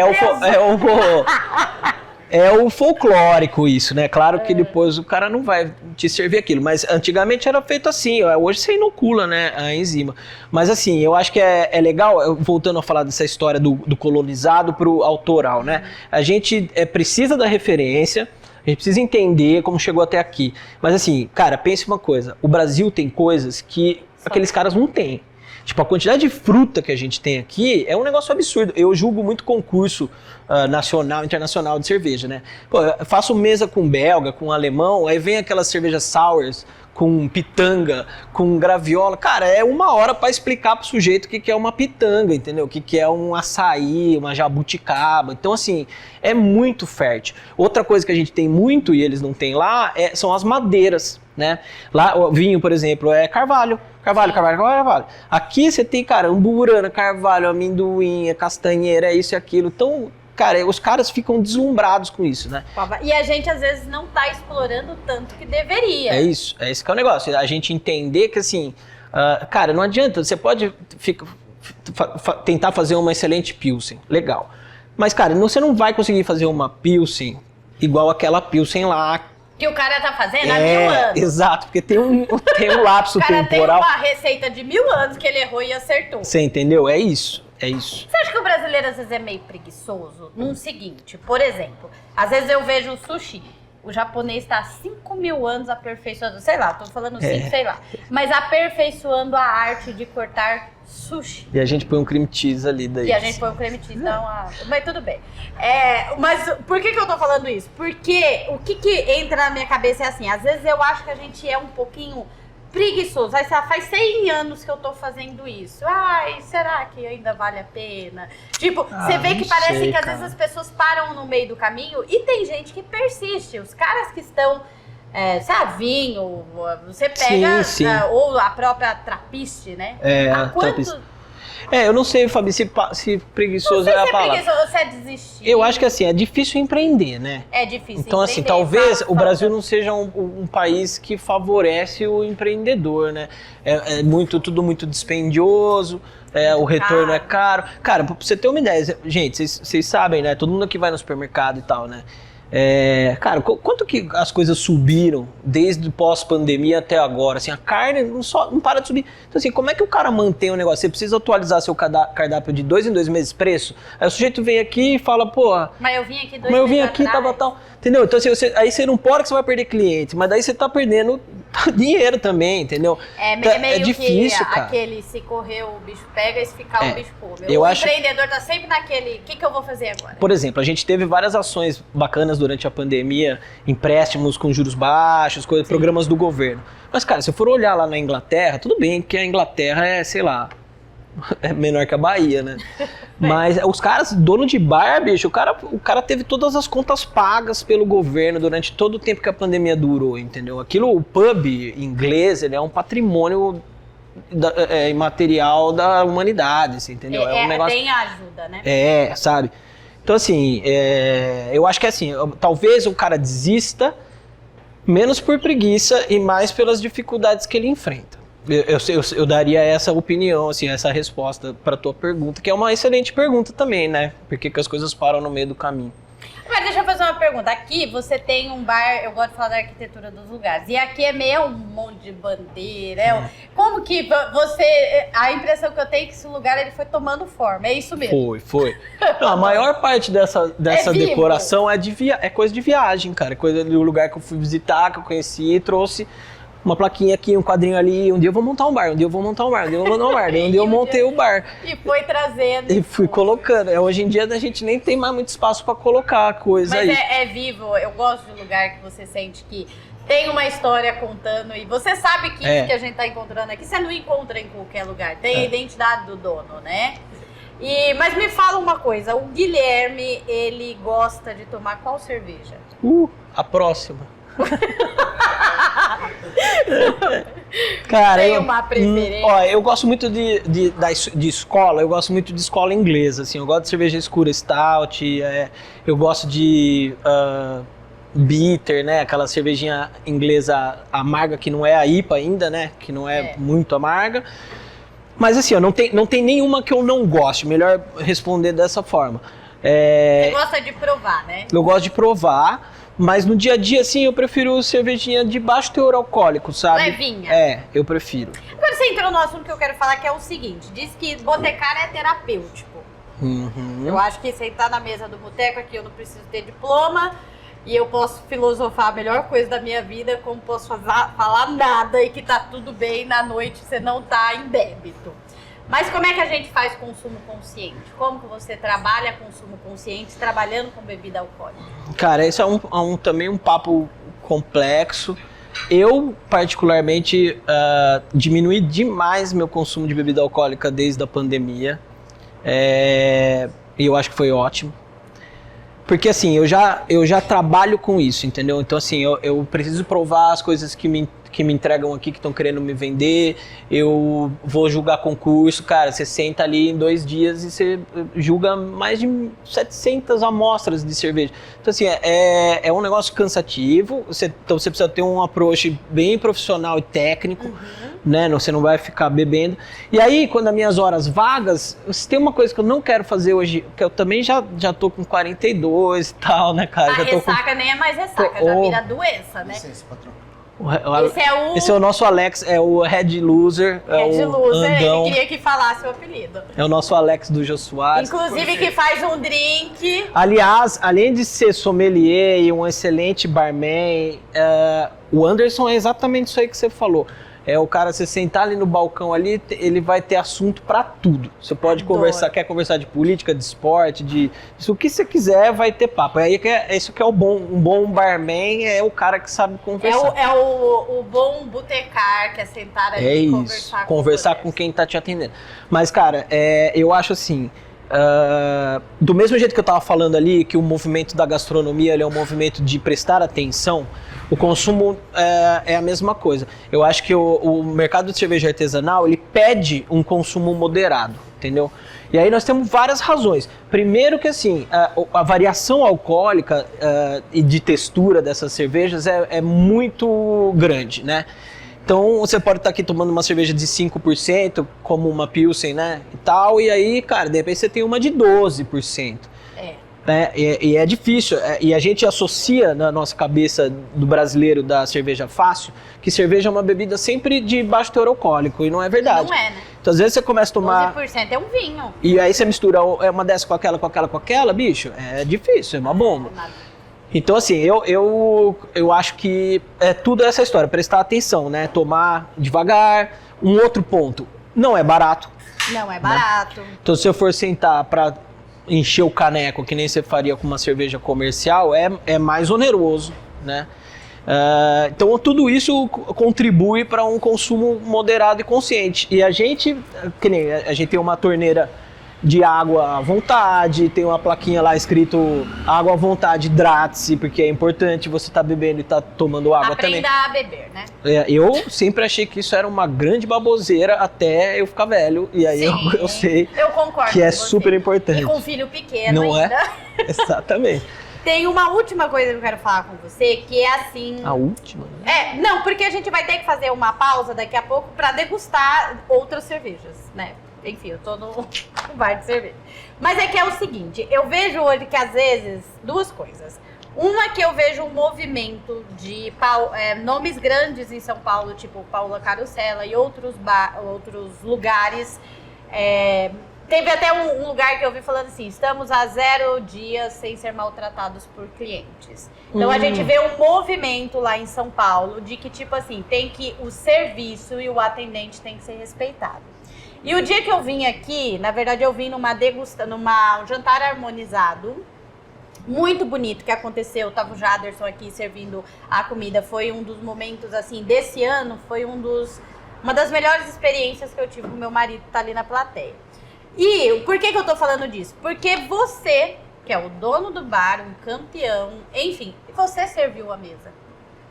[SPEAKER 2] É o folclórico isso, né? Claro que depois o cara não vai te servir aquilo, mas antigamente era feito assim, hoje você inocula, né, a enzima. Mas assim, eu acho que é legal, voltando a falar dessa história do colonizado pro autoral, né? A gente precisa da referência, a gente precisa entender como chegou até aqui. Mas assim, cara, pense uma coisa, o Brasil tem coisas que aqueles caras não têm. Tipo, a quantidade de fruta que a gente tem aqui é um negócio absurdo. Eu julgo muito concurso nacional, internacional de cerveja, né? Pô, eu faço mesa com belga, com alemão, aí vem aquelas cervejas sours com pitanga, com graviola. Cara, é 1 hora para explicar pro sujeito o que é uma pitanga, entendeu? O que é um açaí, uma jabuticaba. Então, assim, é muito fértil. Outra coisa que a gente tem muito e eles não têm lá são as madeiras, né? Lá, o vinho, por exemplo, é carvalho. Carvalho. Aqui você tem, cara, amburana, carvalho, amendoim, castanheira, é isso e aquilo. Então, cara, os caras ficam deslumbrados com isso, né?
[SPEAKER 1] E a gente, às vezes, não tá explorando tanto que deveria.
[SPEAKER 2] É isso, esse que é o negócio. A gente entender que, assim, cara, não adianta, você pode tentar fazer uma excelente Pilsen, legal. Mas, cara, você não vai conseguir fazer uma Pilsen igual aquela Pilsen lá,
[SPEAKER 1] que o cara tá fazendo há 1000 anos.
[SPEAKER 2] Exato, porque tem um lapso temporal.
[SPEAKER 1] O cara tem uma receita de 1000 anos que ele errou e acertou.
[SPEAKER 2] Você entendeu? É isso. Você
[SPEAKER 1] acha que o brasileiro às vezes é meio preguiçoso? Num seguinte, por exemplo, às vezes eu vejo o sushi. O japonês está há 5.000 anos aperfeiçoando, sei lá, tô falando 5, sei lá. Mas aperfeiçoando a arte de cortar sushi.
[SPEAKER 2] E a gente põe um cream cheese ali daí.
[SPEAKER 1] E a gente põe um cream cheese, não, mas tudo bem. Mas por que eu tô falando isso? Porque o que entra na minha cabeça é assim, às vezes eu acho que a gente é um pouquinho preguiçoso. Aí faz 100 anos que eu tô fazendo isso. Ai, será que ainda vale a pena? Tipo, você vê que parece que às vezes as pessoas param no meio do caminho e tem gente que persiste. Os caras que estão vinho, você pega,
[SPEAKER 2] Sim.
[SPEAKER 1] ou a própria trapiste, né?
[SPEAKER 2] A trapiste. Eu não sei, Fabi, se preguiçoso é a palavra.
[SPEAKER 1] Preguiçoso, você é desistir.
[SPEAKER 2] Eu acho que assim, é difícil empreender, né?
[SPEAKER 1] É difícil
[SPEAKER 2] então, assim, talvez o Brasil não seja um país que favorece o empreendedor, né? Tudo muito dispendioso, o retorno é caro. Cara, pra você ter uma ideia, gente, vocês sabem, né? Todo mundo aqui vai no supermercado e tal, né? Cara, quanto que as coisas subiram desde pós-pandemia até agora? Assim, a carne não para de subir. Então, assim, como é que o cara mantém o negócio? Você precisa atualizar seu cardápio de 2 em 2 meses preço? Aí o sujeito vem aqui e fala, porra...
[SPEAKER 1] Mas eu vim aqui 2 meses atrás.
[SPEAKER 2] Tava tal... Entendeu? Então, assim, aí você não pode que você vai perder cliente, mas daí você tá perdendo dinheiro também, entendeu?
[SPEAKER 1] É
[SPEAKER 2] difícil,
[SPEAKER 1] que
[SPEAKER 2] cara.
[SPEAKER 1] aquele se correr o bicho pega e se ficar o bicho come. Empreendedor tá sempre naquele, o que eu vou fazer agora?
[SPEAKER 2] Por exemplo, a gente teve várias ações bacanas durante a pandemia, empréstimos com juros baixos, programas do governo. Mas, cara, se for olhar lá na Inglaterra, tudo bem que a Inglaterra sei lá, é menor que a Bahia, né? Mas os caras, dono de bar, bicho, o cara teve todas as contas pagas pelo governo durante todo o tempo que a pandemia durou, entendeu? O pub inglês, ele é um patrimônio imaterial da humanidade, assim, entendeu? Um negócio...
[SPEAKER 1] Tem ajuda, né?
[SPEAKER 2] Sabe? Então, assim, eu acho que assim, talvez o cara desista menos por preguiça e mais pelas dificuldades que ele enfrenta. Eu daria essa opinião, assim, essa resposta para tua pergunta, que é uma excelente pergunta também, né? Por que as coisas param no meio do caminho?
[SPEAKER 1] Mas deixa eu fazer uma pergunta. Aqui você tem um bar, eu gosto de falar da arquitetura dos lugares, e aqui é meio um monte de bandeira. Como que você... A impressão que eu tenho é que esse lugar ele foi tomando forma, é isso mesmo?
[SPEAKER 2] Foi. Não, a maior parte dessa decoração é coisa de viagem, cara. Coisa do lugar que eu fui visitar, que eu conheci e trouxe uma plaquinha aqui, um quadrinho ali. Um dia eu vou montar um bar, um dia eu vou montar um bar, um dia eu vou montar um bar. Um dia eu montei o bar.
[SPEAKER 1] E foi trazendo.
[SPEAKER 2] E fui colocando. Hoje em dia a gente nem tem mais muito espaço pra colocar coisa aí.
[SPEAKER 1] Mas é vivo. Eu gosto de um lugar que você sente que tem uma história contando. E você sabe que isso que a gente tá encontrando aqui, você não encontra em qualquer lugar. Tem a identidade do dono, né? Mas me fala uma coisa. O Guilherme, ele gosta de tomar qual cerveja?
[SPEAKER 2] A próxima. Cara,
[SPEAKER 1] tem uma preferência?
[SPEAKER 2] Eu gosto muito de escola, eu gosto muito de escola inglesa, assim, eu gosto de cerveja escura, stout, eu gosto de bitter, né, aquela cervejinha inglesa amarga que não é a IPA ainda, né, que não é muito amarga, mas assim, não tem nenhuma que eu não goste, melhor responder dessa forma.
[SPEAKER 1] Você gosta de provar, né?
[SPEAKER 2] Eu gosto de provar. Mas no dia a dia, assim, eu prefiro cervejinha de baixo teor alcoólico, sabe?
[SPEAKER 1] Levinha.
[SPEAKER 2] Eu prefiro.
[SPEAKER 1] Agora você entrou no assunto que eu quero falar, que é o seguinte. Diz que botecar é terapêutico.
[SPEAKER 2] Uhum.
[SPEAKER 1] Eu acho que sentar na mesa do boteco aqui, eu não preciso ter diploma. E eu posso filosofar a melhor coisa da minha vida, como posso falar nada e que tá tudo bem na noite, você não tá em débito. Mas como é que a gente faz consumo consciente? Como que você trabalha consumo consciente trabalhando com bebida alcoólica? Cara,
[SPEAKER 2] esse é também um papo complexo. Eu, particularmente, diminui demais meu consumo de bebida alcoólica desde a pandemia. E eu acho que foi ótimo. Porque assim, eu já trabalho com isso, entendeu? Então assim, eu preciso provar as coisas que me entregam aqui, que estão querendo me vender. Eu vou julgar concurso, cara, você senta ali em 2 dias e você julga mais de 700 amostras de cerveja. Então assim, é um negócio cansativo, então você precisa ter um approach bem profissional e técnico, né? Você não vai ficar bebendo. E aí, quando as minhas horas vagas, se tem uma coisa que eu não quero fazer hoje, que eu também já tô com 42 e tal, né, cara?
[SPEAKER 1] A ressaca nem é mais ressaca, já vira doença, né?
[SPEAKER 3] Licença, patrão.
[SPEAKER 2] Esse é o nosso Alex, é o Red Loser.
[SPEAKER 1] Red Loser,
[SPEAKER 2] Andão.
[SPEAKER 1] ele queria que falasse o apelido.
[SPEAKER 2] É o nosso Alex do Jô Soares.
[SPEAKER 1] Inclusive que faz um drink.
[SPEAKER 2] Aliás, além de ser sommelier e um excelente barman, o Anderson é exatamente isso aí que você falou. O cara, você sentar ali no balcão ali, ele vai ter assunto pra tudo. Você pode conversar, quer conversar de política, de esporte, o que você quiser, vai ter papo. Isso que é um bom barman, é o cara que sabe conversar.
[SPEAKER 1] É o bom botecar, que é sentar ali e
[SPEAKER 2] conversar com quem tá te atendendo. Mas, cara, eu acho assim, do mesmo jeito que eu estava falando ali, que o movimento da gastronomia ele é um movimento de prestar atenção, o consumo é a mesma coisa. Eu acho que o mercado de cerveja artesanal, ele pede um consumo moderado, entendeu? E aí nós temos várias razões. Primeiro que assim, a variação alcoólica e de textura dessas cervejas é muito grande, né? Então você pode estar aqui tomando uma cerveja de 5%, como uma Pilsen, né? E tal, e aí, cara, de repente você tem uma de 12%. Né? E é difícil, e a gente associa na nossa cabeça do brasileiro da cerveja fácil, que cerveja é uma bebida sempre de baixo teor alcoólico, e não é verdade.
[SPEAKER 1] Não é, né?
[SPEAKER 2] Então às vezes você começa a tomar...
[SPEAKER 1] 12% é um vinho.
[SPEAKER 2] E aí você mistura uma dessa com aquela, bicho, é difícil, é uma bomba. Então assim, eu acho que é tudo essa história, prestar atenção, né? Tomar devagar. Um outro ponto, não é barato.
[SPEAKER 1] Não é barato.
[SPEAKER 2] Né? Então se eu for sentar pra encher o caneco, que nem você faria com uma cerveja comercial, é mais oneroso, né? Então tudo isso contribui para um consumo moderado e consciente. E a gente tem uma torneira de água à vontade, tem uma plaquinha lá escrito água à vontade, hidrate-se, porque é importante você estar bebendo e estar tomando água também.
[SPEAKER 1] Aprenda a beber, né?
[SPEAKER 2] Eu sempre achei que isso era uma grande baboseira até eu ficar velho, e aí eu sei
[SPEAKER 1] eu concordo
[SPEAKER 2] que é
[SPEAKER 1] com você.
[SPEAKER 2] super importante.
[SPEAKER 1] E com um filho pequeno
[SPEAKER 2] não
[SPEAKER 1] ainda.
[SPEAKER 2] É? Exatamente.
[SPEAKER 1] Tem uma última coisa que eu quero falar com você, que é assim...
[SPEAKER 2] A última? Né?
[SPEAKER 1] Não, porque a gente vai ter que fazer uma pausa daqui a pouco para degustar outras cervejas, né? Enfim, eu tô no bar de cerveja. Mas é que é o seguinte, eu vejo hoje que às vezes, duas coisas. Uma que eu vejo um movimento de nomes grandes em São Paulo, tipo Paula Carosella e outros lugares. Teve até um lugar que eu vi falando assim, estamos há 0 dias sem ser maltratados por clientes. Então a gente vê um movimento lá em São Paulo de que tipo assim, o serviço e o atendente tem que ser respeitado. E o dia que eu vim aqui, na verdade eu vim um jantar harmonizado, muito bonito que aconteceu, tava o Jaderson aqui servindo a comida, foi um dos momentos assim, desse ano, foi uma das melhores experiências que eu tive com meu marido, tá ali na plateia. E por que eu tô falando disso? Porque você, que é o dono do bar, um campeão, enfim, você serviu a mesa.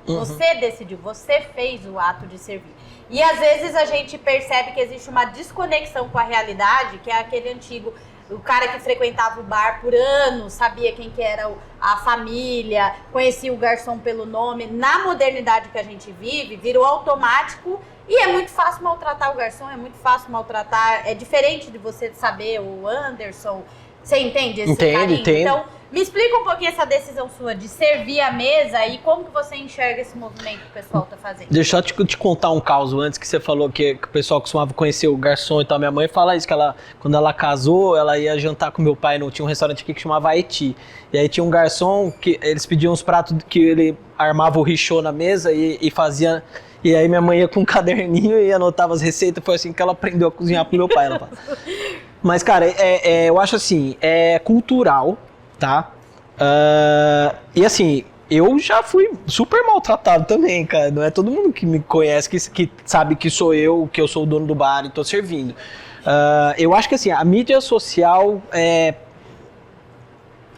[SPEAKER 1] Você decidiu, você fez o ato de servir. E às vezes a gente percebe que existe uma desconexão com a realidade, que é aquele antigo, o cara que frequentava o bar por anos, sabia quem que era a família, conhecia o garçom pelo nome. Na modernidade que a gente vive, virou automático e é muito fácil maltratar o garçom, é muito fácil maltratar, é diferente de você saber o Anderson, você entende esse carinho?
[SPEAKER 2] Entendo.
[SPEAKER 1] Então, me explica um pouquinho essa decisão sua de servir a mesa e como que você enxerga esse movimento que o pessoal tá fazendo.
[SPEAKER 2] Deixa eu te contar um caso antes, que você falou que o pessoal costumava conhecer o garçom e tal. Minha mãe fala isso, que quando ela casou, ela ia jantar com meu pai, tinha um restaurante aqui que chamava Haiti. E aí tinha um garçom que eles pediam uns pratos que ele armava o richô na mesa e fazia... E aí minha mãe ia com um caderninho e anotava as receitas, foi assim que ela aprendeu a cozinhar pro meu pai. Mas, cara, eu acho assim, é cultural, tá? E assim, eu já fui super maltratado também, cara. Não é todo mundo que me conhece que sabe que sou eu, que eu sou o dono do bar e tô servindo. Eu acho que assim, a mídia social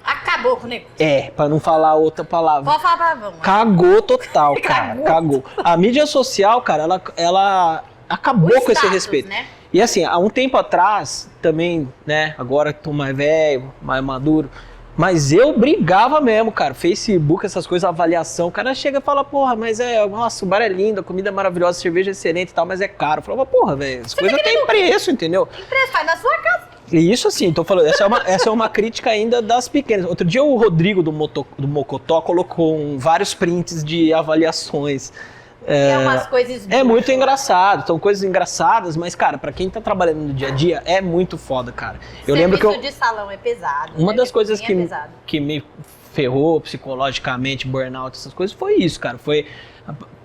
[SPEAKER 1] acabou com o negócio.
[SPEAKER 2] Pra não falar outra palavra.
[SPEAKER 1] Pode falar palavrão.
[SPEAKER 2] Cagou total, cara. Cagou. A mídia social, cara, ela acabou com esse respeito. Né? E assim, há um tempo atrás, também, né, agora que tô mais velho, mais maduro, mas eu brigava mesmo, cara. Facebook, essas coisas, avaliação. O cara chega e fala, porra, mas nossa, o bar é lindo, a comida é maravilhosa, a cerveja é excelente e tal, mas é caro. Eu falava, porra, velho, as coisas têm preço, entendeu?
[SPEAKER 1] Tem preço, faz na sua casa.
[SPEAKER 2] E isso assim, tô falando, essa é uma crítica ainda das pequenas. Outro dia o Rodrigo do Mocotó colocou vários prints de avaliações.
[SPEAKER 1] Umas coisas
[SPEAKER 2] é muito engraçado, são coisas engraçadas, mas, cara, pra quem tá trabalhando no dia a dia, é muito foda, cara. Eu lembro que
[SPEAKER 1] de salão é pesado.
[SPEAKER 2] Uma das coisas que me ferrou psicologicamente, burnout, essas coisas, foi isso, cara. Foi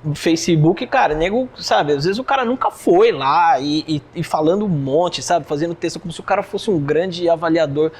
[SPEAKER 2] o Facebook, cara, nego, sabe, às vezes o cara nunca foi lá e falando um monte, sabe, fazendo texto como se o cara fosse um grande avaliador.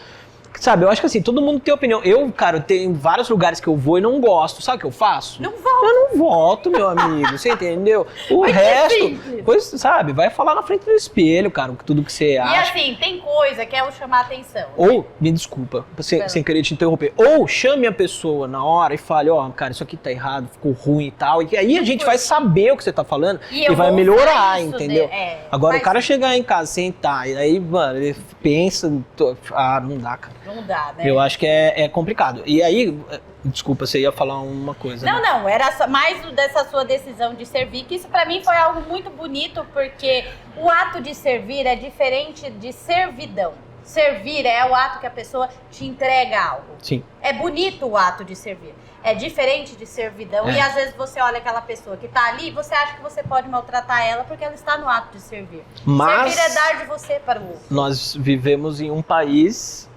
[SPEAKER 2] Sabe, eu acho que assim, todo mundo tem opinião. Eu, cara, tem vários lugares que eu vou e não gosto. Sabe o que eu faço?
[SPEAKER 1] Não volta.
[SPEAKER 2] Eu não volto, meu amigo. Você entendeu? O resto, coisa, sabe, vai falar na frente do espelho, cara, tudo que você acha.
[SPEAKER 1] E assim, tem coisa que é o chamar atenção.
[SPEAKER 2] Ou, me desculpa, sem querer te interromper. Ou chame a pessoa na hora e fale, ó, cara, isso aqui tá errado, ficou ruim e tal. E aí a gente vai saber o que você tá falando e vai melhorar, entendeu? Agora, o cara chegar em casa, sentar, e aí, mano, ele pensa, não dá, cara.
[SPEAKER 1] Não dá, né?
[SPEAKER 2] Eu acho que é complicado. E aí, desculpa, você ia falar uma coisa.
[SPEAKER 1] Não,
[SPEAKER 2] né?
[SPEAKER 1] não, era mais dessa sua decisão de servir, que isso pra mim foi algo muito bonito, porque o ato de servir é diferente de servidão. Servir é o ato que a pessoa te entrega algo.
[SPEAKER 2] Sim.
[SPEAKER 1] É bonito o ato de servir. É diferente de servidão. E às vezes você olha aquela pessoa que tá ali e você acha que você pode maltratar ela porque ela está no ato de servir.
[SPEAKER 2] Mas
[SPEAKER 1] servir é dar de você para o outro.
[SPEAKER 2] Nós vivemos em um país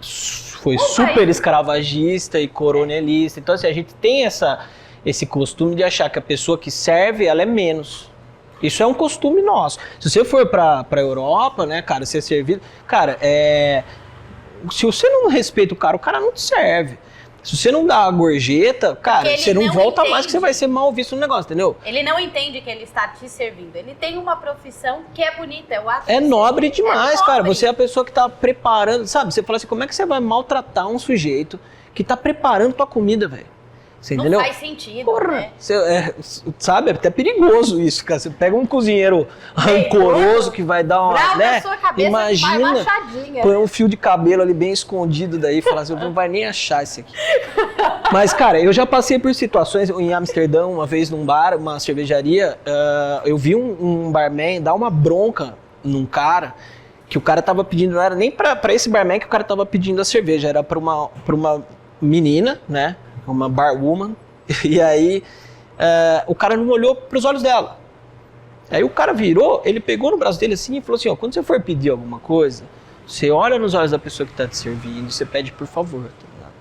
[SPEAKER 2] super escravagista e coronelista. Então, assim, a gente tem esse costume de achar que a pessoa que serve, ela é menos. Isso é um costume nosso. Se você for pra Europa, né, cara, ser servido... Cara, se você não respeita o cara não te serve. Se você não dá a gorjeta, cara, você não volta mais que você vai ser mal visto no negócio, entendeu?
[SPEAKER 1] Ele não entende que ele está te servindo. Ele tem uma profissão que é bonita, é o ato.
[SPEAKER 2] É nobre demais, cara. Você é a pessoa que tá preparando, sabe? Você fala assim, como é que você vai maltratar um sujeito que tá preparando tua comida, velho? Você entendeu?
[SPEAKER 1] Não faz sentido,
[SPEAKER 2] porra,
[SPEAKER 1] né?
[SPEAKER 2] Sabe, é até perigoso isso, cara. Você pega um cozinheiro rancoroso que vai dar uma, né?
[SPEAKER 1] Sua cabeça,
[SPEAKER 2] imagina, põe um fio de cabelo ali bem escondido daí e fala assim, não vai nem achar esse aqui. Mas, cara, eu já passei por situações em Amsterdã, uma vez num bar, uma cervejaria, eu vi um barman dar uma bronca num cara, que o cara tava pedindo, não era nem pra esse barman que o cara tava pedindo a cerveja, era pra uma menina, né? Uma barwoman, e aí o cara não olhou pros olhos dela. Aí o cara virou, ele pegou no braço dele assim e falou assim, ó, quando você for pedir alguma coisa, você olha nos olhos da pessoa que tá te servindo e você pede por favor, tá ligado?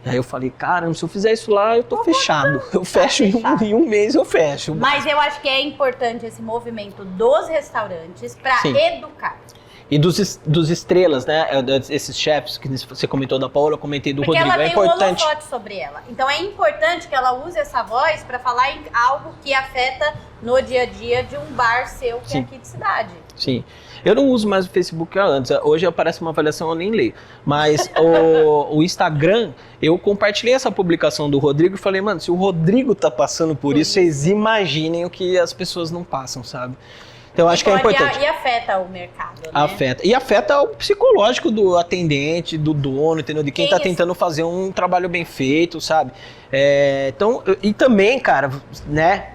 [SPEAKER 2] Aí eu falei, caramba, se eu fizer isso lá, eu tô fechado. Eu fecho em um mês, eu fecho.
[SPEAKER 1] Mas eu acho que é importante esse movimento dos restaurantes pra educar.
[SPEAKER 2] E dos estrelas, né? Esses chefs que você comentou da Paola, eu comentei do Rodrigo.
[SPEAKER 1] Ela
[SPEAKER 2] é importante.
[SPEAKER 1] Um holofote sobre ela. Então é importante que ela use essa voz para falar em algo que afeta no dia a dia de um bar seu que é aqui de cidade.
[SPEAKER 2] Sim. Eu não uso mais o Facebook antes. Hoje aparece uma avaliação, eu nem leio. Mas o Instagram, eu compartilhei essa publicação do Rodrigo e falei, mano, se o Rodrigo tá passando por isso, vocês imaginem o que as pessoas não passam, sabe? Então, acho que é importante.
[SPEAKER 1] E afeta o mercado, né?
[SPEAKER 2] Afeta. E afeta o psicológico do atendente, do dono, entendeu? De quem tá tentando fazer um trabalho bem feito, sabe? Então, e também, cara, né?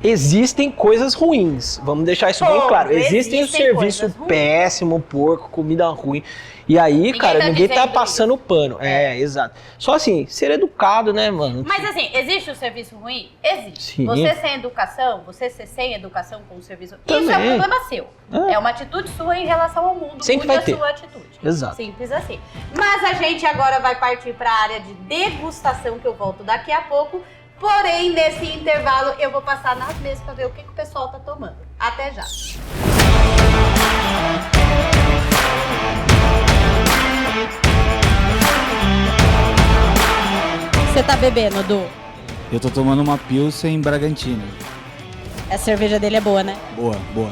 [SPEAKER 2] Existem coisas ruins. Vamos deixar isso bem claro. Existem o serviço péssimo, porco, comida ruim. E aí, ninguém tá passando pano. Exato. Só assim, ser educado, né, mano?
[SPEAKER 1] Mas assim, existe o serviço ruim? Existe.
[SPEAKER 2] Sim.
[SPEAKER 1] Você sem educação, você ser sem educação com o serviço, isso é um problema seu. É uma atitude sua em relação ao mundo.
[SPEAKER 2] Sempre vai ter.
[SPEAKER 1] Sua atitude.
[SPEAKER 2] Exato.
[SPEAKER 1] Simples assim. Mas a gente agora vai partir para a área de degustação, que eu volto daqui a pouco. Porém, nesse intervalo, eu vou passar nas mesas para ver o que o pessoal tá tomando. Até já. Você tá bebendo, Du?
[SPEAKER 3] Eu tô tomando uma Pilsen Bragantina.
[SPEAKER 1] A cerveja dele é boa, né?
[SPEAKER 3] Boa, boa.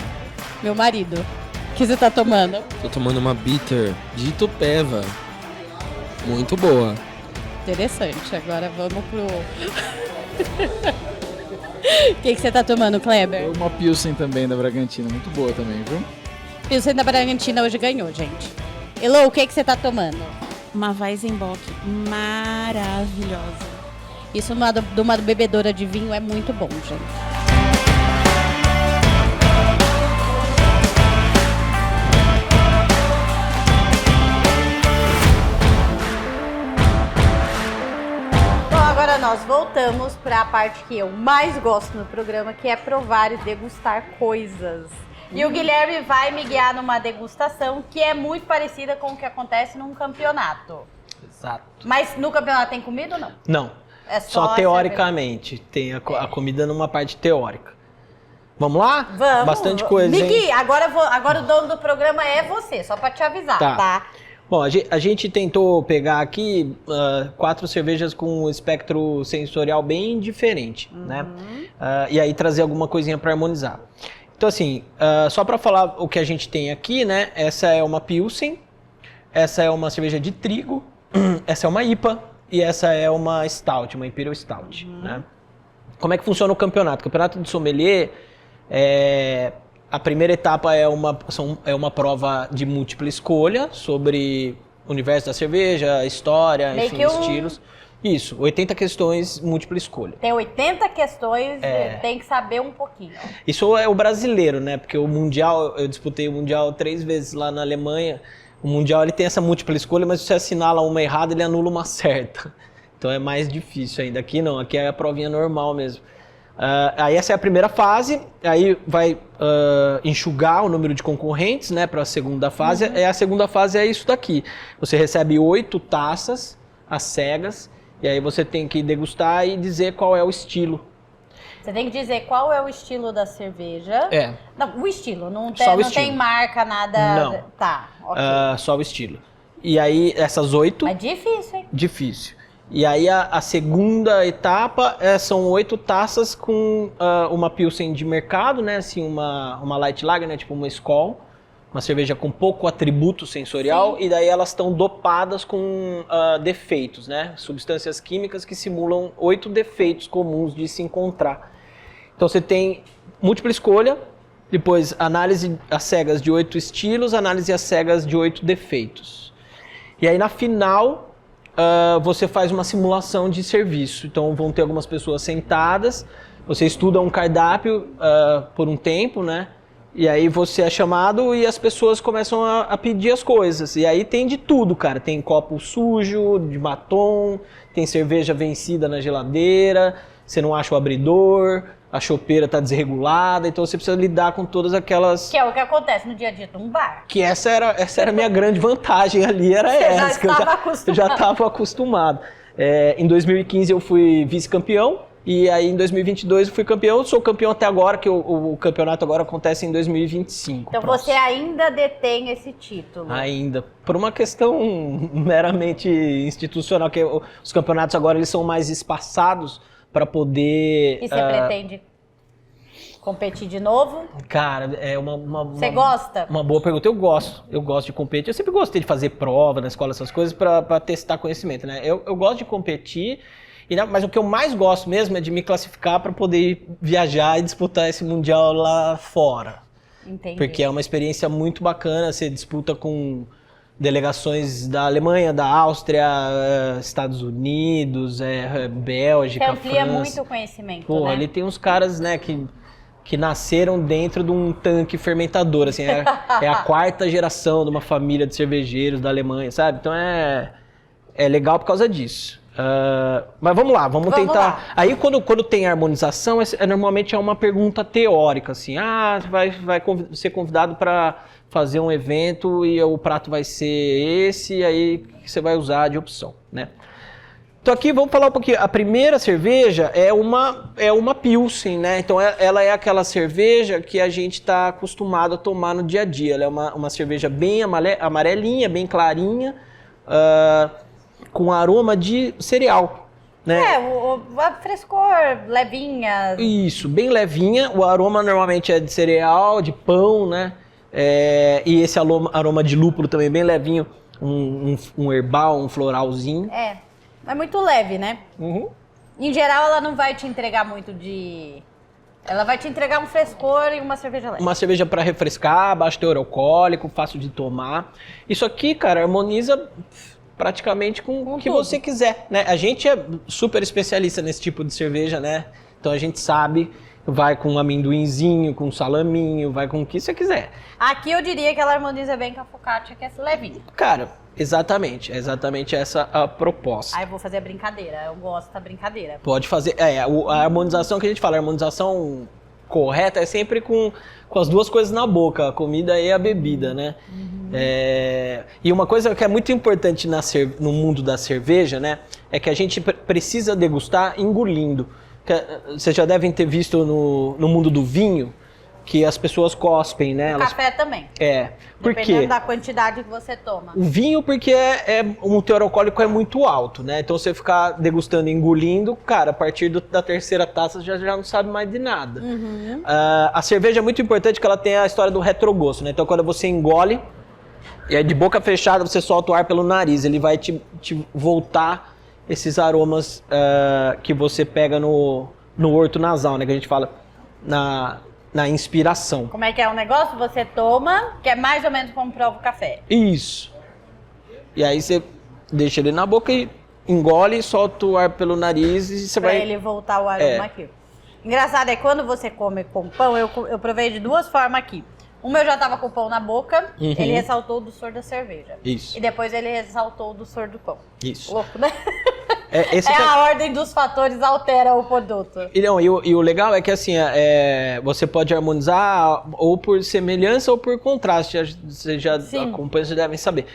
[SPEAKER 1] Meu marido. O que você tá tomando?
[SPEAKER 4] Tô tomando uma Bitter de Itupeva. Muito boa.
[SPEAKER 1] Interessante. Agora vamos pro... O que você tá tomando, Kleber?
[SPEAKER 3] Uma Pilsen também da Bragantina. Muito boa também, viu?
[SPEAKER 1] Pilsen da Bragantina hoje ganhou, gente. Elô, o que você tá tomando?
[SPEAKER 5] Uma Weizenbock maravilhosa.
[SPEAKER 1] Isso de uma bebedora de vinho é muito bom, gente. Bom, agora nós voltamos para a parte que eu mais gosto no programa, que é provar e degustar coisas. E o Guilherme vai me guiar numa degustação que é muito parecida com o que acontece num campeonato.
[SPEAKER 2] Exato.
[SPEAKER 1] Mas no campeonato tem comida ou não?
[SPEAKER 2] Não.
[SPEAKER 1] É
[SPEAKER 2] só teoricamente. Tem a comida numa parte teórica. Vamos lá?
[SPEAKER 1] Vamos.
[SPEAKER 2] Bastante coisa,
[SPEAKER 1] Migui,
[SPEAKER 2] hein?
[SPEAKER 1] agora o dono do programa é você, só pra te avisar, tá?
[SPEAKER 2] Bom, a gente tentou pegar aqui 4 cervejas com um espectro sensorial bem diferente, né? E aí trazer alguma coisinha para harmonizar. Então assim, só para falar o que a gente tem aqui, né? Essa é uma Pilsen, essa é uma cerveja de trigo, essa é uma IPA e essa é uma Stout, uma Imperial Stout, né? Como é que funciona o campeonato? O campeonato de sommelier, a primeira etapa é uma prova de múltipla escolha sobre o universo da cerveja, história,
[SPEAKER 1] Meio
[SPEAKER 2] enfim,
[SPEAKER 1] que
[SPEAKER 2] estilos. Isso, 80 questões, múltipla escolha.
[SPEAKER 1] Tem 80 questões, tem que saber um pouquinho.
[SPEAKER 2] Isso é o brasileiro, né? Porque o Mundial, eu disputei o Mundial 3 vezes lá na Alemanha. O Mundial ele tem essa múltipla escolha, mas se você assinala uma errada, ele anula uma certa. Então é mais difícil ainda. Aqui não, aqui é a provinha normal mesmo. Aí essa é a primeira fase, aí vai enxugar o número de concorrentes, né, para a segunda fase. A segunda fase é isso daqui. Você recebe 8 taças, às cegas, e aí você tem que degustar e dizer qual é o estilo.
[SPEAKER 1] Você tem que dizer qual é o estilo da cerveja. Não, o estilo, não tem marca, nada.
[SPEAKER 2] Não.
[SPEAKER 1] Tá, ok.
[SPEAKER 2] Só o estilo. E aí essas 8...
[SPEAKER 1] É difícil, hein?
[SPEAKER 2] Difícil. E aí a segunda etapa são 8 taças com uma Pilsen de mercado, né? Assim, uma Light Lager, né? Tipo uma Skol. Uma cerveja com pouco atributo sensorial. Sim. E daí elas estão dopadas com defeitos, né? Substâncias químicas que simulam 8 defeitos comuns de se encontrar. Então você tem múltipla escolha, depois análise às cegas de 8 estilos, análise às cegas de 8 defeitos. E aí na final... você faz uma simulação de serviço. Então vão ter algumas pessoas sentadas, você estuda um cardápio por um tempo, né? E aí você é chamado e as pessoas começam a pedir as coisas. E aí tem de tudo, cara. Tem copo sujo, de batom, tem cerveja vencida na geladeira, você não acha o abridor, a chopeira tá desregulada, então você precisa lidar com todas aquelas...
[SPEAKER 1] Que é o que acontece no dia a dia de um bar.
[SPEAKER 2] Que essa era a minha grande vantagem ali, era essa. Eu já estava acostumado. Em 2015 eu fui vice-campeão, e aí em 2022 eu fui campeão. Eu sou campeão até agora, que o campeonato agora acontece em 2025.
[SPEAKER 1] Então próximo. Você ainda detém esse título?
[SPEAKER 2] Ainda. Por uma questão meramente institucional, que os campeonatos agora eles são mais espaçados, para poder...
[SPEAKER 1] E você pretende competir de novo?
[SPEAKER 2] Cara, é
[SPEAKER 1] Você gosta?
[SPEAKER 2] Uma boa pergunta. Eu gosto de competir. Eu sempre gostei de fazer prova na escola, essas coisas, para testar conhecimento, né? Eu gosto de competir, mas o que eu mais gosto mesmo é de me classificar para poder viajar e disputar esse Mundial lá fora.
[SPEAKER 1] Entendi.
[SPEAKER 2] Porque é uma experiência muito bacana, você disputa com... delegações da Alemanha, da Áustria, Estados Unidos, Bélgica, França. Você amplia muito
[SPEAKER 1] o conhecimento,
[SPEAKER 2] Pô,
[SPEAKER 1] né?
[SPEAKER 2] Ali tem uns caras, né, que nasceram dentro de um tanque fermentador, assim, é a 4ª geração de uma família de cervejeiros da Alemanha, sabe? Então é legal por causa disso. Mas vamos lá, vamos tentar. Lá. Aí quando tem harmonização, normalmente é uma pergunta teórica, assim, vai ser convidado para fazer um evento e o prato vai ser esse, e aí que você vai usar de opção, né? Então aqui vamos falar um pouquinho. A primeira cerveja é uma Pilsen, né? Então ela é aquela cerveja que a gente está acostumado a tomar no dia a dia. Ela é uma cerveja bem amarelinha, bem clarinha, com aroma de cereal, né?
[SPEAKER 1] O frescor, levinha.
[SPEAKER 2] Isso, bem levinha. O aroma normalmente é de cereal, de pão, né? E esse aroma de lúpulo também bem levinho, um herbal, um floralzinho.
[SPEAKER 1] É muito leve, né?
[SPEAKER 2] Uhum.
[SPEAKER 1] Em geral, ela não vai te entregar muito de... Ela vai te entregar um frescor e uma cerveja leve.
[SPEAKER 2] Uma cerveja para refrescar, baixo teor alcoólico, fácil de tomar. Isso aqui, cara, harmoniza praticamente com o que você quiser, né? A gente é super especialista nesse tipo de cerveja, né? Então a gente sabe... Vai com um amendoinzinho, com um salaminho, vai com o que você quiser.
[SPEAKER 1] Aqui eu diria que ela harmoniza bem com a focaccia, que é levinha.
[SPEAKER 2] Cara, exatamente. É exatamente essa a proposta.
[SPEAKER 1] Eu vou fazer a brincadeira. Eu gosto da brincadeira.
[SPEAKER 2] Pode fazer. A harmonização que a gente fala, a harmonização correta é sempre com as duas coisas na boca, a comida e a bebida, né? Uhum. E uma coisa que é muito importante no mundo da cerveja, né? É que a gente precisa degustar engolindo. Vocês já devem ter visto no mundo do vinho, que as pessoas cospem, né?
[SPEAKER 1] O café também.
[SPEAKER 2] Por
[SPEAKER 1] Dependendo
[SPEAKER 2] quê?
[SPEAKER 1] da quantidade que você toma.
[SPEAKER 2] O vinho, porque um teor alcoólico é muito alto, né? Então você ficar degustando e engolindo, cara, a partir da terceira taça já não sabe mais de nada. A cerveja é muito importante que ela tem a história do retrogosto, né? Então quando você engole, e aí de boca fechada você solta o ar pelo nariz, ele vai te voltar esses aromas que você pega no orto nasal, né? Que a gente fala na inspiração.
[SPEAKER 1] Como é que é o negócio? Você toma, que é mais ou menos como prova o café.
[SPEAKER 2] Isso. E aí você deixa ele na boca e engole, solta o ar pelo nariz e você vai...
[SPEAKER 1] Pra ele voltar o aroma aqui. Engraçado é quando você come com pão, eu provei de duas formas aqui. Uma eu já tava com o pão na boca, ele ressaltou o doçor da cerveja.
[SPEAKER 2] Isso.
[SPEAKER 1] E depois ele ressaltou o doçor do pão.
[SPEAKER 2] Isso.
[SPEAKER 1] Louco, né?
[SPEAKER 2] Esse
[SPEAKER 1] A ordem dos fatores altera o produto.
[SPEAKER 2] E o legal é que assim, você pode harmonizar ou por semelhança ou por contraste. Você já acompanha, vocês devem saber.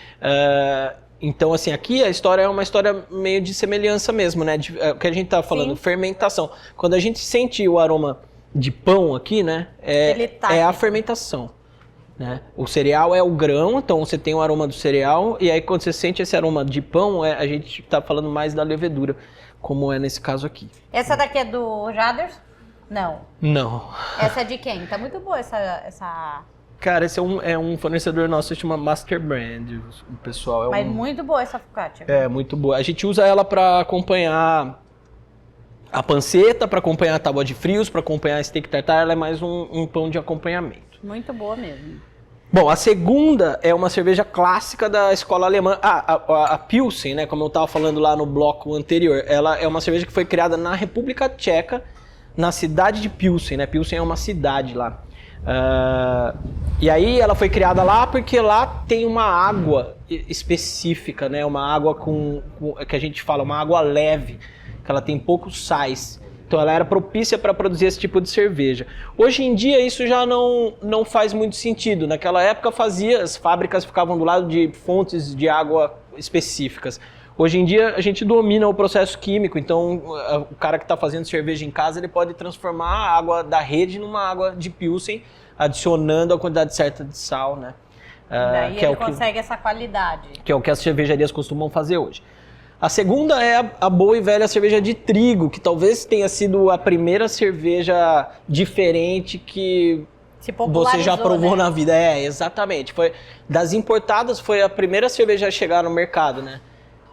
[SPEAKER 2] Então, assim, aqui a história é uma história meio de semelhança mesmo, né? O que a gente tá falando, fermentação. Quando a gente sente o aroma de pão aqui, né? É a fermentação. Né? O cereal é o grão, então você tem o aroma do cereal, e aí quando você sente esse aroma de pão, a gente tá falando mais da levedura, como é nesse caso aqui.
[SPEAKER 1] Essa daqui é do Jaders? Não.
[SPEAKER 2] Não.
[SPEAKER 1] Essa é de quem? Tá muito boa essa...
[SPEAKER 2] Cara, esse é um fornecedor nosso, se chama Master Brand, o pessoal.
[SPEAKER 1] Mas muito boa essa focaccia.
[SPEAKER 2] É, muito boa. A gente usa ela para acompanhar a panceta, para acompanhar a tábua de frios, para acompanhar a steak tartare, ela é mais um pão de acompanhamento.
[SPEAKER 1] Muito boa mesmo.
[SPEAKER 2] Bom, a segunda é uma cerveja clássica da escola alemã. A Pilsen, né, como eu estava falando lá no bloco anterior, ela é uma cerveja que foi criada na República Tcheca, na cidade de Pilsen, né? Pilsen é uma cidade lá. E aí ela foi criada lá porque lá tem uma água específica, né? Uma água que a gente fala, uma água leve, que ela tem poucos sais. Então ela era propícia para produzir esse tipo de cerveja. Hoje em dia isso já não faz muito sentido. Naquela época as fábricas ficavam do lado de fontes de água específicas. Hoje em dia a gente domina o processo químico, então o cara que está fazendo cerveja em casa, ele pode transformar a água da rede numa água de Pilsen, adicionando a quantidade certa de sal, né?
[SPEAKER 1] Daí ele consegue essa qualidade.
[SPEAKER 2] Que é o que as cervejarias costumam fazer hoje. A segunda é a boa e velha cerveja de trigo, que talvez tenha sido a primeira cerveja diferente que você já provou, né, na vida. Exatamente. Das importadas, foi a primeira cerveja a chegar no mercado, né?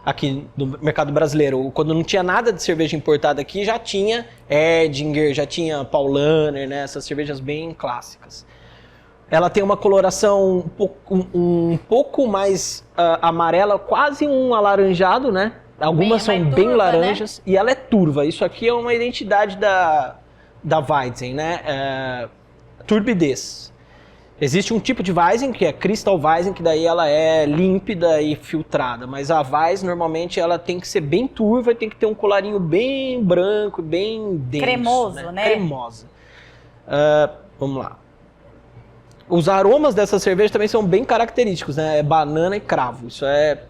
[SPEAKER 2] Aqui no mercado brasileiro. Quando não tinha nada de cerveja importada aqui, já tinha Erdinger, já tinha Paulaner, né? Essas cervejas bem clássicas. Ela tem uma coloração um pouco mais amarela, quase um alaranjado, né? Algumas são bem laranjas, né? E ela é turva. Isso aqui é uma identidade da Weizen, né? Turbidez. Existe um tipo de Weizen, que é Crystal Weizen, que daí ela é límpida e filtrada. Mas a Weizen, normalmente, ela tem que ser bem turva e tem que ter um colarinho bem branco, bem denso.
[SPEAKER 1] Cremoso, né?
[SPEAKER 2] Cremosa. Vamos lá. Os aromas dessa cerveja também são bem característicos, né? É banana e cravo. Isso é...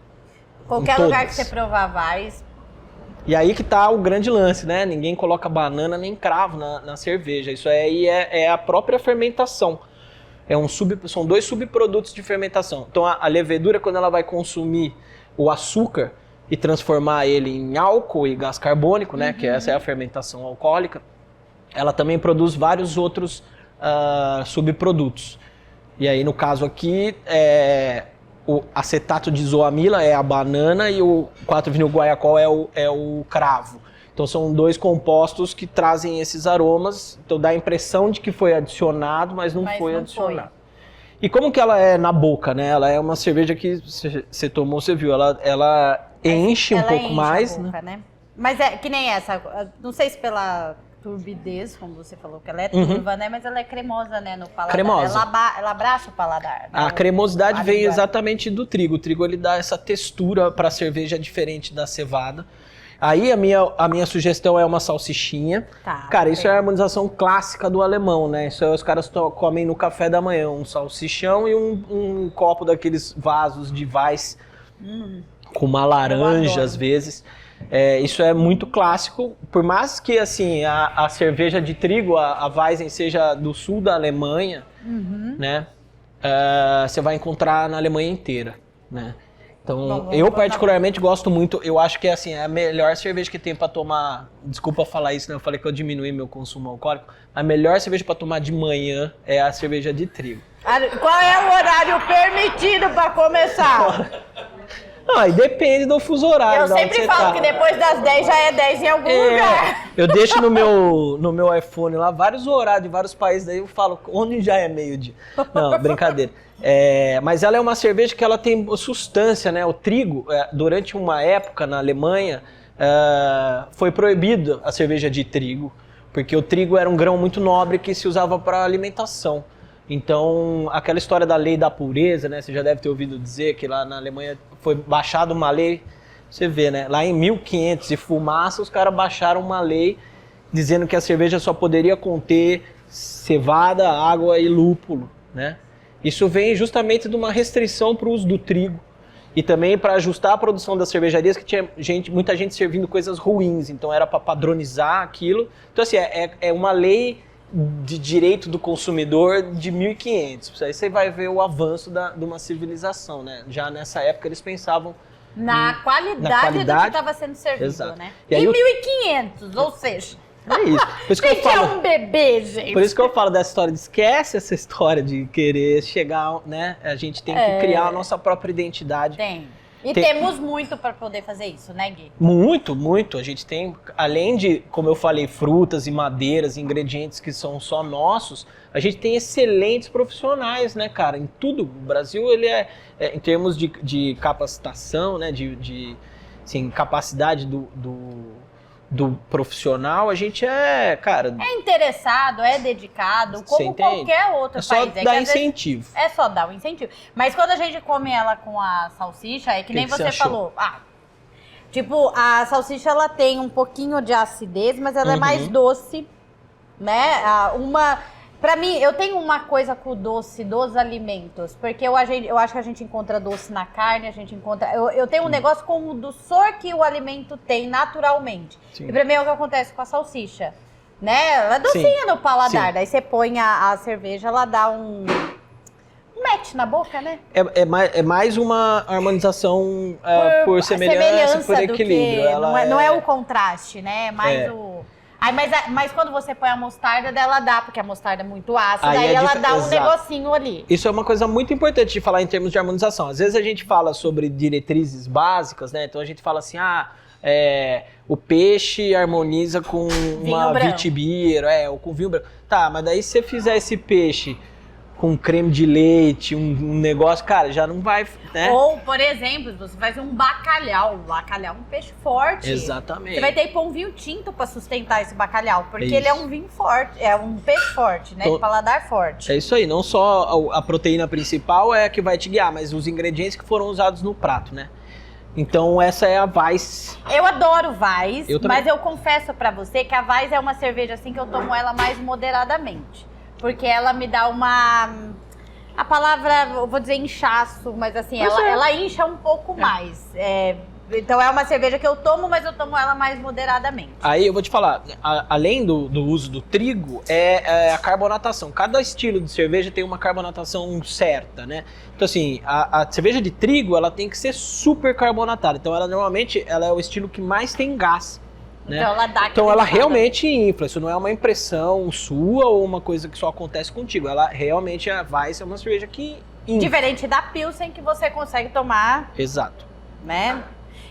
[SPEAKER 1] Qualquer lugar que você provar vai.
[SPEAKER 2] E aí que tá o grande lance, né? Ninguém coloca banana nem cravo na cerveja. Isso aí é a própria fermentação. São dois subprodutos de fermentação. Então a levedura, quando ela vai consumir o açúcar e transformar ele em álcool e gás carbônico, né? Que essa é a fermentação alcoólica, ela também produz vários outros subprodutos. E aí, no caso aqui, o acetato de isoamila é a banana e o 4-vinil-guaiacol é o cravo. Então são dois compostos que trazem esses aromas, então dá a impressão de que foi adicionado, mas não foi adicionado. E como que ela é na boca, né? Ela é uma cerveja que você tomou, você viu, ela enche um pouco mais,
[SPEAKER 1] né? Mas é que nem essa, não sei se pela turbidez, como você falou, que ela é turva, né? Mas ela é cremosa, né? No paladar. Cremosa. Ela abraça o paladar. Né?
[SPEAKER 2] A cremosidade vem exatamente do trigo. O trigo, ele dá essa textura para a cerveja diferente da cevada. Aí a minha sugestão é uma salsichinha.
[SPEAKER 1] Tá,
[SPEAKER 2] cara, isso é a harmonização clássica do alemão, né? Isso aí os caras comem no café da manhã, um salsichão e um copo daqueles vasos de Weiss com uma laranja às vezes. Isso é muito clássico, por mais que assim a cerveja de trigo, a Weizen, seja do sul da Alemanha, né? Você vai encontrar na Alemanha inteira, né? Então, eu particularmente gosto muito, eu acho que assim, é a melhor cerveja que tem para tomar, desculpa falar isso, né? Eu falei que eu diminui meu consumo alcoólico, a melhor cerveja para tomar de manhã é a cerveja de trigo.
[SPEAKER 1] Qual é o horário permitido para começar?
[SPEAKER 2] E depende do fuso horário.
[SPEAKER 1] Eu sempre falo que depois das 10 já é 10 em algum lugar.
[SPEAKER 2] Eu deixo no meu iPhone lá vários horários de vários países, daí eu falo onde já é meio-dia. Não, brincadeira. Mas ela é uma cerveja que ela tem substância, né? O trigo, durante uma época na Alemanha, foi proibido a cerveja de trigo, porque o trigo era um grão muito nobre que se usava para alimentação. Então, aquela história da lei da pureza, né? Você já deve ter ouvido dizer que lá na Alemanha foi baixada uma lei, você vê, né? Lá em 1500 e fumaça, os caras baixaram uma lei dizendo que a cerveja só poderia conter cevada, água e lúpulo, né? Isso vem justamente de uma restrição para o uso do trigo e também para ajustar a produção das cervejarias, que tinha muita gente servindo coisas ruins, então era para padronizar aquilo. Então, assim, é uma lei de direito do consumidor de 1500. Aí você vai ver o avanço de uma civilização, né? Já nessa época eles pensavam
[SPEAKER 1] na qualidade do que estava sendo servido,
[SPEAKER 2] exato.
[SPEAKER 1] Né?
[SPEAKER 2] E aí
[SPEAKER 1] em 1500, ou seja...
[SPEAKER 2] É isso. Por isso que eu falo,
[SPEAKER 1] é um bebê, gente.
[SPEAKER 2] Por isso que eu falo dessa história, esquece essa história de querer chegar, né? A gente tem que criar a nossa própria identidade.
[SPEAKER 1] E temos muito para poder fazer isso, né, Gui?
[SPEAKER 2] Muito, muito. A gente tem, além de, como eu falei, frutas e madeiras, ingredientes que são só nossos, a gente tem excelentes profissionais, né, cara? Em tudo. O Brasil, ele em termos de capacitação, né, assim, capacidade do profissional, a gente cara...
[SPEAKER 1] É interessado, é dedicado, como qualquer outro país.
[SPEAKER 2] É só dar incentivo.
[SPEAKER 1] É só dar um incentivo. Mas quando a gente come ela com a salsicha, é que nem você falou. Tipo, a salsicha, ela tem um pouquinho de acidez, mas ela é mais doce, né? Pra mim, eu tenho uma coisa com o doce dos alimentos, porque eu acho que a gente encontra doce na carne, a gente encontra... Eu tenho um negócio com o doçor que o alimento tem naturalmente. Sim. E pra mim é o que acontece com a salsicha, né? Ela é docinha no paladar, daí você põe a cerveja, ela dá um match na boca, né?
[SPEAKER 2] É mais uma harmonização por semelhança, por equilíbrio.
[SPEAKER 1] Não é o contraste, né? É mais o... Mas quando você põe a mostarda, ela dá, porque a mostarda é muito ácida, aí ela dá um negocinho ali.
[SPEAKER 2] Isso é uma coisa muito importante de falar em termos de harmonização. Às vezes a gente fala sobre diretrizes básicas, né? Então a gente fala assim, o peixe harmoniza com uma vitibir, ou com vinho branco. Tá, mas daí se você fizer esse peixe com creme de leite, um negócio, cara, já não vai, né?
[SPEAKER 1] Ou, por exemplo, você faz um bacalhau. Bacalhau é um peixe forte.
[SPEAKER 2] Exatamente.
[SPEAKER 1] Você vai ter que pôr um vinho tinto pra sustentar esse bacalhau, porque ele é um vinho forte, é um peixe forte, né? De paladar forte.
[SPEAKER 2] É isso aí, não só a proteína principal é a que vai te guiar, mas os ingredientes que foram usados no prato, né? Então essa é a Weiss.
[SPEAKER 1] Eu adoro Weiss, mas eu confesso pra você que a Weiss é uma cerveja assim que eu tomo ela mais moderadamente. Porque ela me dá a palavra, eu vou dizer inchaço, mas assim, ela incha um pouco mais. Então é uma cerveja que eu tomo, mas eu tomo ela mais moderadamente.
[SPEAKER 2] Aí eu vou te falar, além do uso do trigo, a carbonatação. Cada estilo de cerveja tem uma carbonatação certa, né? Então assim, a cerveja de trigo, ela tem que ser super carbonatada. Então normalmente ela é o estilo que mais tem gás. Né? Então ela realmente infla, isso não é uma impressão sua ou uma coisa que só acontece contigo, ela realmente vai ser uma cerveja que infla.
[SPEAKER 1] Diferente da Pilsen que você consegue tomar.
[SPEAKER 2] Exato.
[SPEAKER 1] Né?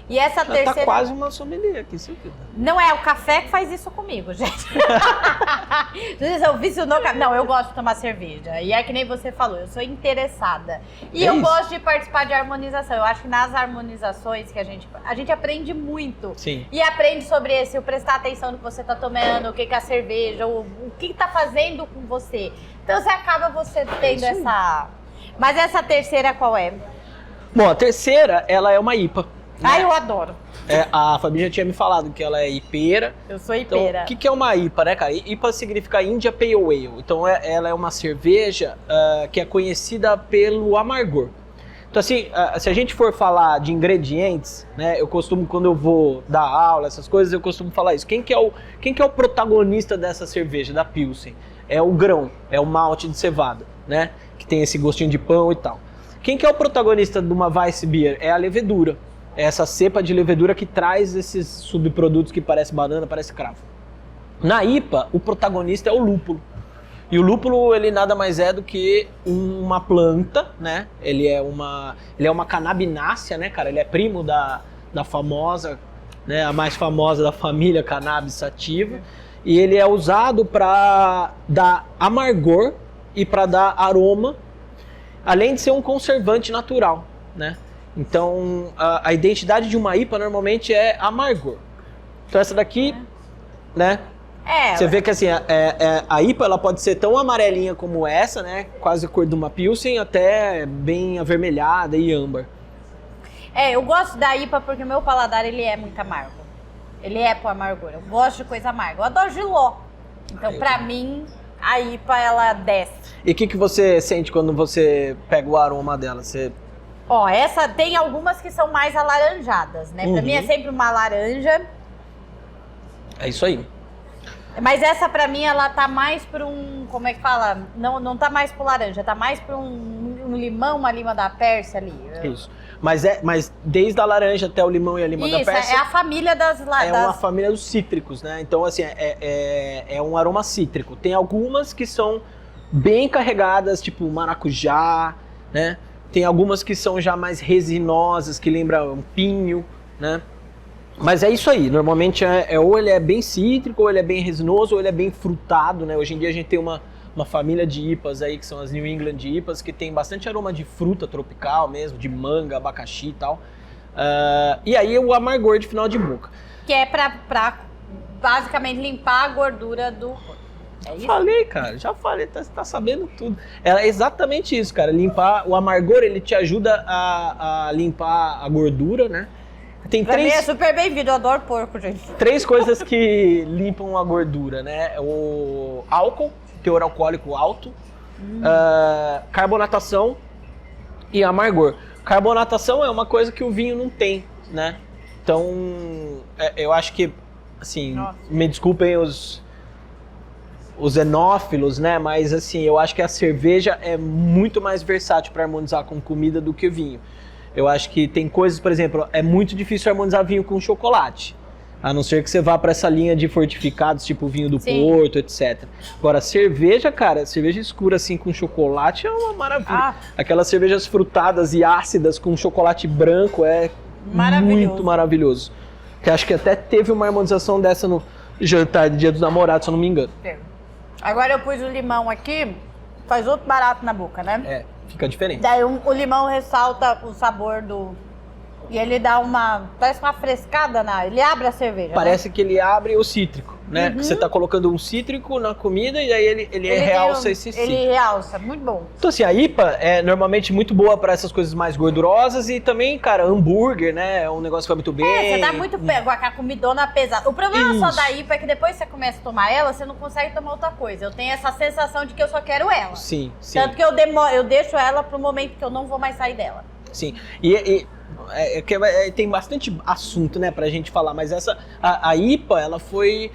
[SPEAKER 1] E essa terceira...
[SPEAKER 2] Tá quase uma sommelier aqui, sim.
[SPEAKER 1] Não é o café que faz isso comigo, gente. Eu vício no café. Não, eu gosto de tomar cerveja. E é que nem você falou, eu sou interessada. E eu gosto de participar de harmonização. Eu acho que nas harmonizações que a gente aprende muito.
[SPEAKER 2] Sim.
[SPEAKER 1] E aprende sobre o prestar atenção no que você tá tomando, o que é a cerveja, o que tá fazendo com você. Então você acaba tendo essa... Mas essa terceira qual é?
[SPEAKER 2] Bom, a terceira, ela é uma IPA.
[SPEAKER 1] Eu adoro.
[SPEAKER 2] A Fabi já tinha me falado que ela é ipeira.
[SPEAKER 1] Eu sou ipeira.
[SPEAKER 2] Então, o que é uma IPA, né, cara? IPA significa India Pale Ale. Então, ela é uma cerveja que é conhecida pelo amargor. Então, assim, se a gente for falar de ingredientes, né, eu costumo, quando eu vou dar aula, essas coisas, eu costumo falar isso. Quem que é o protagonista dessa cerveja, da Pilsen? É o grão, é o malte de cevada, né, que tem esse gostinho de pão e tal. Quem que é o protagonista de uma Weissbier? É a levedura. É essa cepa de levedura que traz esses subprodutos que parece banana, parece cravo. Na IPA, o protagonista é o lúpulo. E o lúpulo, ele nada mais é do que uma planta, né? Ele é uma canabinácea, né, cara? Ele é primo da famosa, né, a mais famosa da família Cannabis sativa. E ele é usado para dar amargor e para dar aroma, além de ser um conservante natural, né? Então, a identidade de uma IPA normalmente é amargor. Então essa daqui, né? Você vê que assim, a IPA ela pode ser tão amarelinha como essa, né? Quase a cor de uma Pilsen, até bem avermelhada e âmbar.
[SPEAKER 1] Eu gosto da IPA porque meu paladar ele é muito amargo. Ele é pro amargor. Eu gosto de coisa amarga. Eu adoro Giló. Então, pra mim, a IPA ela desce.
[SPEAKER 2] E o que você sente quando você pega o aroma dela?
[SPEAKER 1] Essa tem algumas que são mais alaranjadas, né? Pra mim é sempre uma laranja.
[SPEAKER 2] É isso aí.
[SPEAKER 1] Mas essa pra mim, ela tá mais pra um... Como é que fala? Não tá mais pro laranja, tá mais pra um limão, uma lima da Pérsia ali.
[SPEAKER 2] Isso. Mas desde a laranja até o limão e a lima da Pérsia... Isso,
[SPEAKER 1] é a família das...
[SPEAKER 2] É uma família dos cítricos, né? Então, assim, é um aroma cítrico. Tem algumas que são bem carregadas, tipo maracujá, né? Tem algumas que são já mais resinosas, que lembram um pinho, né? Mas é isso aí, normalmente ou ele é bem cítrico, ou ele é bem resinoso, ou ele é bem frutado, né? Hoje em dia a gente tem uma família de IPAs aí, que são as New England IPAs, que tem bastante aroma de fruta tropical mesmo, de manga, abacaxi e tal. E aí o amargor de final de boca.
[SPEAKER 1] Que é pra basicamente limpar a gordura do corpo. É isso?
[SPEAKER 2] Falei, cara, já falei, tá sabendo tudo. É exatamente isso, cara, o amargor, ele te ajuda a limpar a gordura, né?
[SPEAKER 1] Pra mim é super bem-vindo, eu adoro porco, gente.
[SPEAKER 2] 3 coisas que limpam a gordura, né? O álcool, teor alcoólico alto, carbonatação e amargor. Carbonatação é uma coisa que o vinho não tem, né? Então, eu acho que, assim, me desculpem os enófilos, né? Mas, assim, eu acho que a cerveja é muito mais versátil para harmonizar com comida do que o vinho. Eu acho que tem coisas, por exemplo, é muito difícil harmonizar vinho com chocolate. A não ser que você vá para essa linha de fortificados, tipo vinho do Porto, etc. Agora, cerveja, cara, cerveja escura assim com chocolate é uma maravilha. Aquelas cervejas frutadas e ácidas com chocolate branco é muito maravilhoso. Que acho que até teve uma harmonização dessa no jantar de Dia dos Namorados, se eu não me engano.
[SPEAKER 1] Agora eu pus o limão aqui, faz outro barato na boca, né?
[SPEAKER 2] Fica diferente.
[SPEAKER 1] Daí o limão ressalta o sabor do... E ele dá parece uma frescada ele abre a cerveja,
[SPEAKER 2] Parece que ele abre o cítrico, né? Que você tá colocando um cítrico na comida e aí ele realça esse cítrico.
[SPEAKER 1] Ele realça, muito bom.
[SPEAKER 2] Então assim, a IPA é normalmente muito boa para essas coisas mais gordurosas e também, cara, hambúrguer, né? É um negócio que vai muito bem.
[SPEAKER 1] Você tá muito com a comidona pesada. O problema só da IPA é que depois que você começa a tomar ela, você não consegue tomar outra coisa. Eu tenho essa sensação de que eu só quero ela.
[SPEAKER 2] Sim.
[SPEAKER 1] Tanto que eu deixo ela pro momento que eu não vou mais sair dela.
[SPEAKER 2] Sim. Tem bastante assunto, né, pra gente falar, mas a IPA, ela foi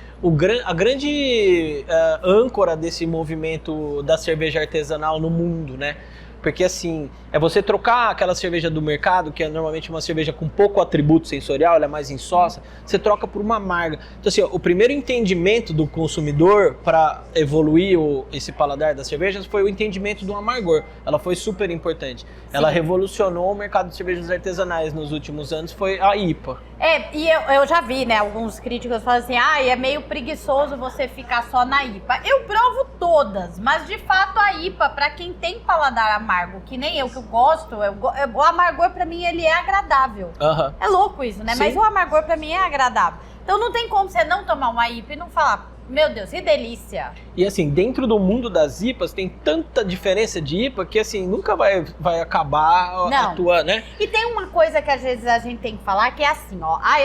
[SPEAKER 2] a grande âncora desse movimento da cerveja artesanal no mundo, né? Porque assim, é você trocar aquela cerveja do mercado, que é normalmente uma cerveja com pouco atributo sensorial, ela é mais insossa, você troca por uma amarga. Então assim, o primeiro entendimento do consumidor para evoluir esse paladar das cervejas foi o entendimento do amargor. Ela foi super importante. Sim. Ela revolucionou o mercado de cervejas artesanais nos últimos anos, foi a IPA.
[SPEAKER 1] E eu já vi, né, alguns críticos falando assim, é meio preguiçoso você ficar só na IPA. Eu provo todas, mas de fato a IPA, pra quem tem paladar amargo, que nem eu, que eu gosto, o amargor pra mim ele é agradável. É louco isso, né? Sim. Mas o amargor pra mim é agradável. Então não tem como você não tomar uma IPA e não falar, meu Deus, que delícia.
[SPEAKER 2] E assim, dentro do mundo das IPAs tem tanta diferença de IPA que assim, nunca vai acabar a tua, né?
[SPEAKER 1] E tem uma coisa que às vezes a gente tem que falar que é assim,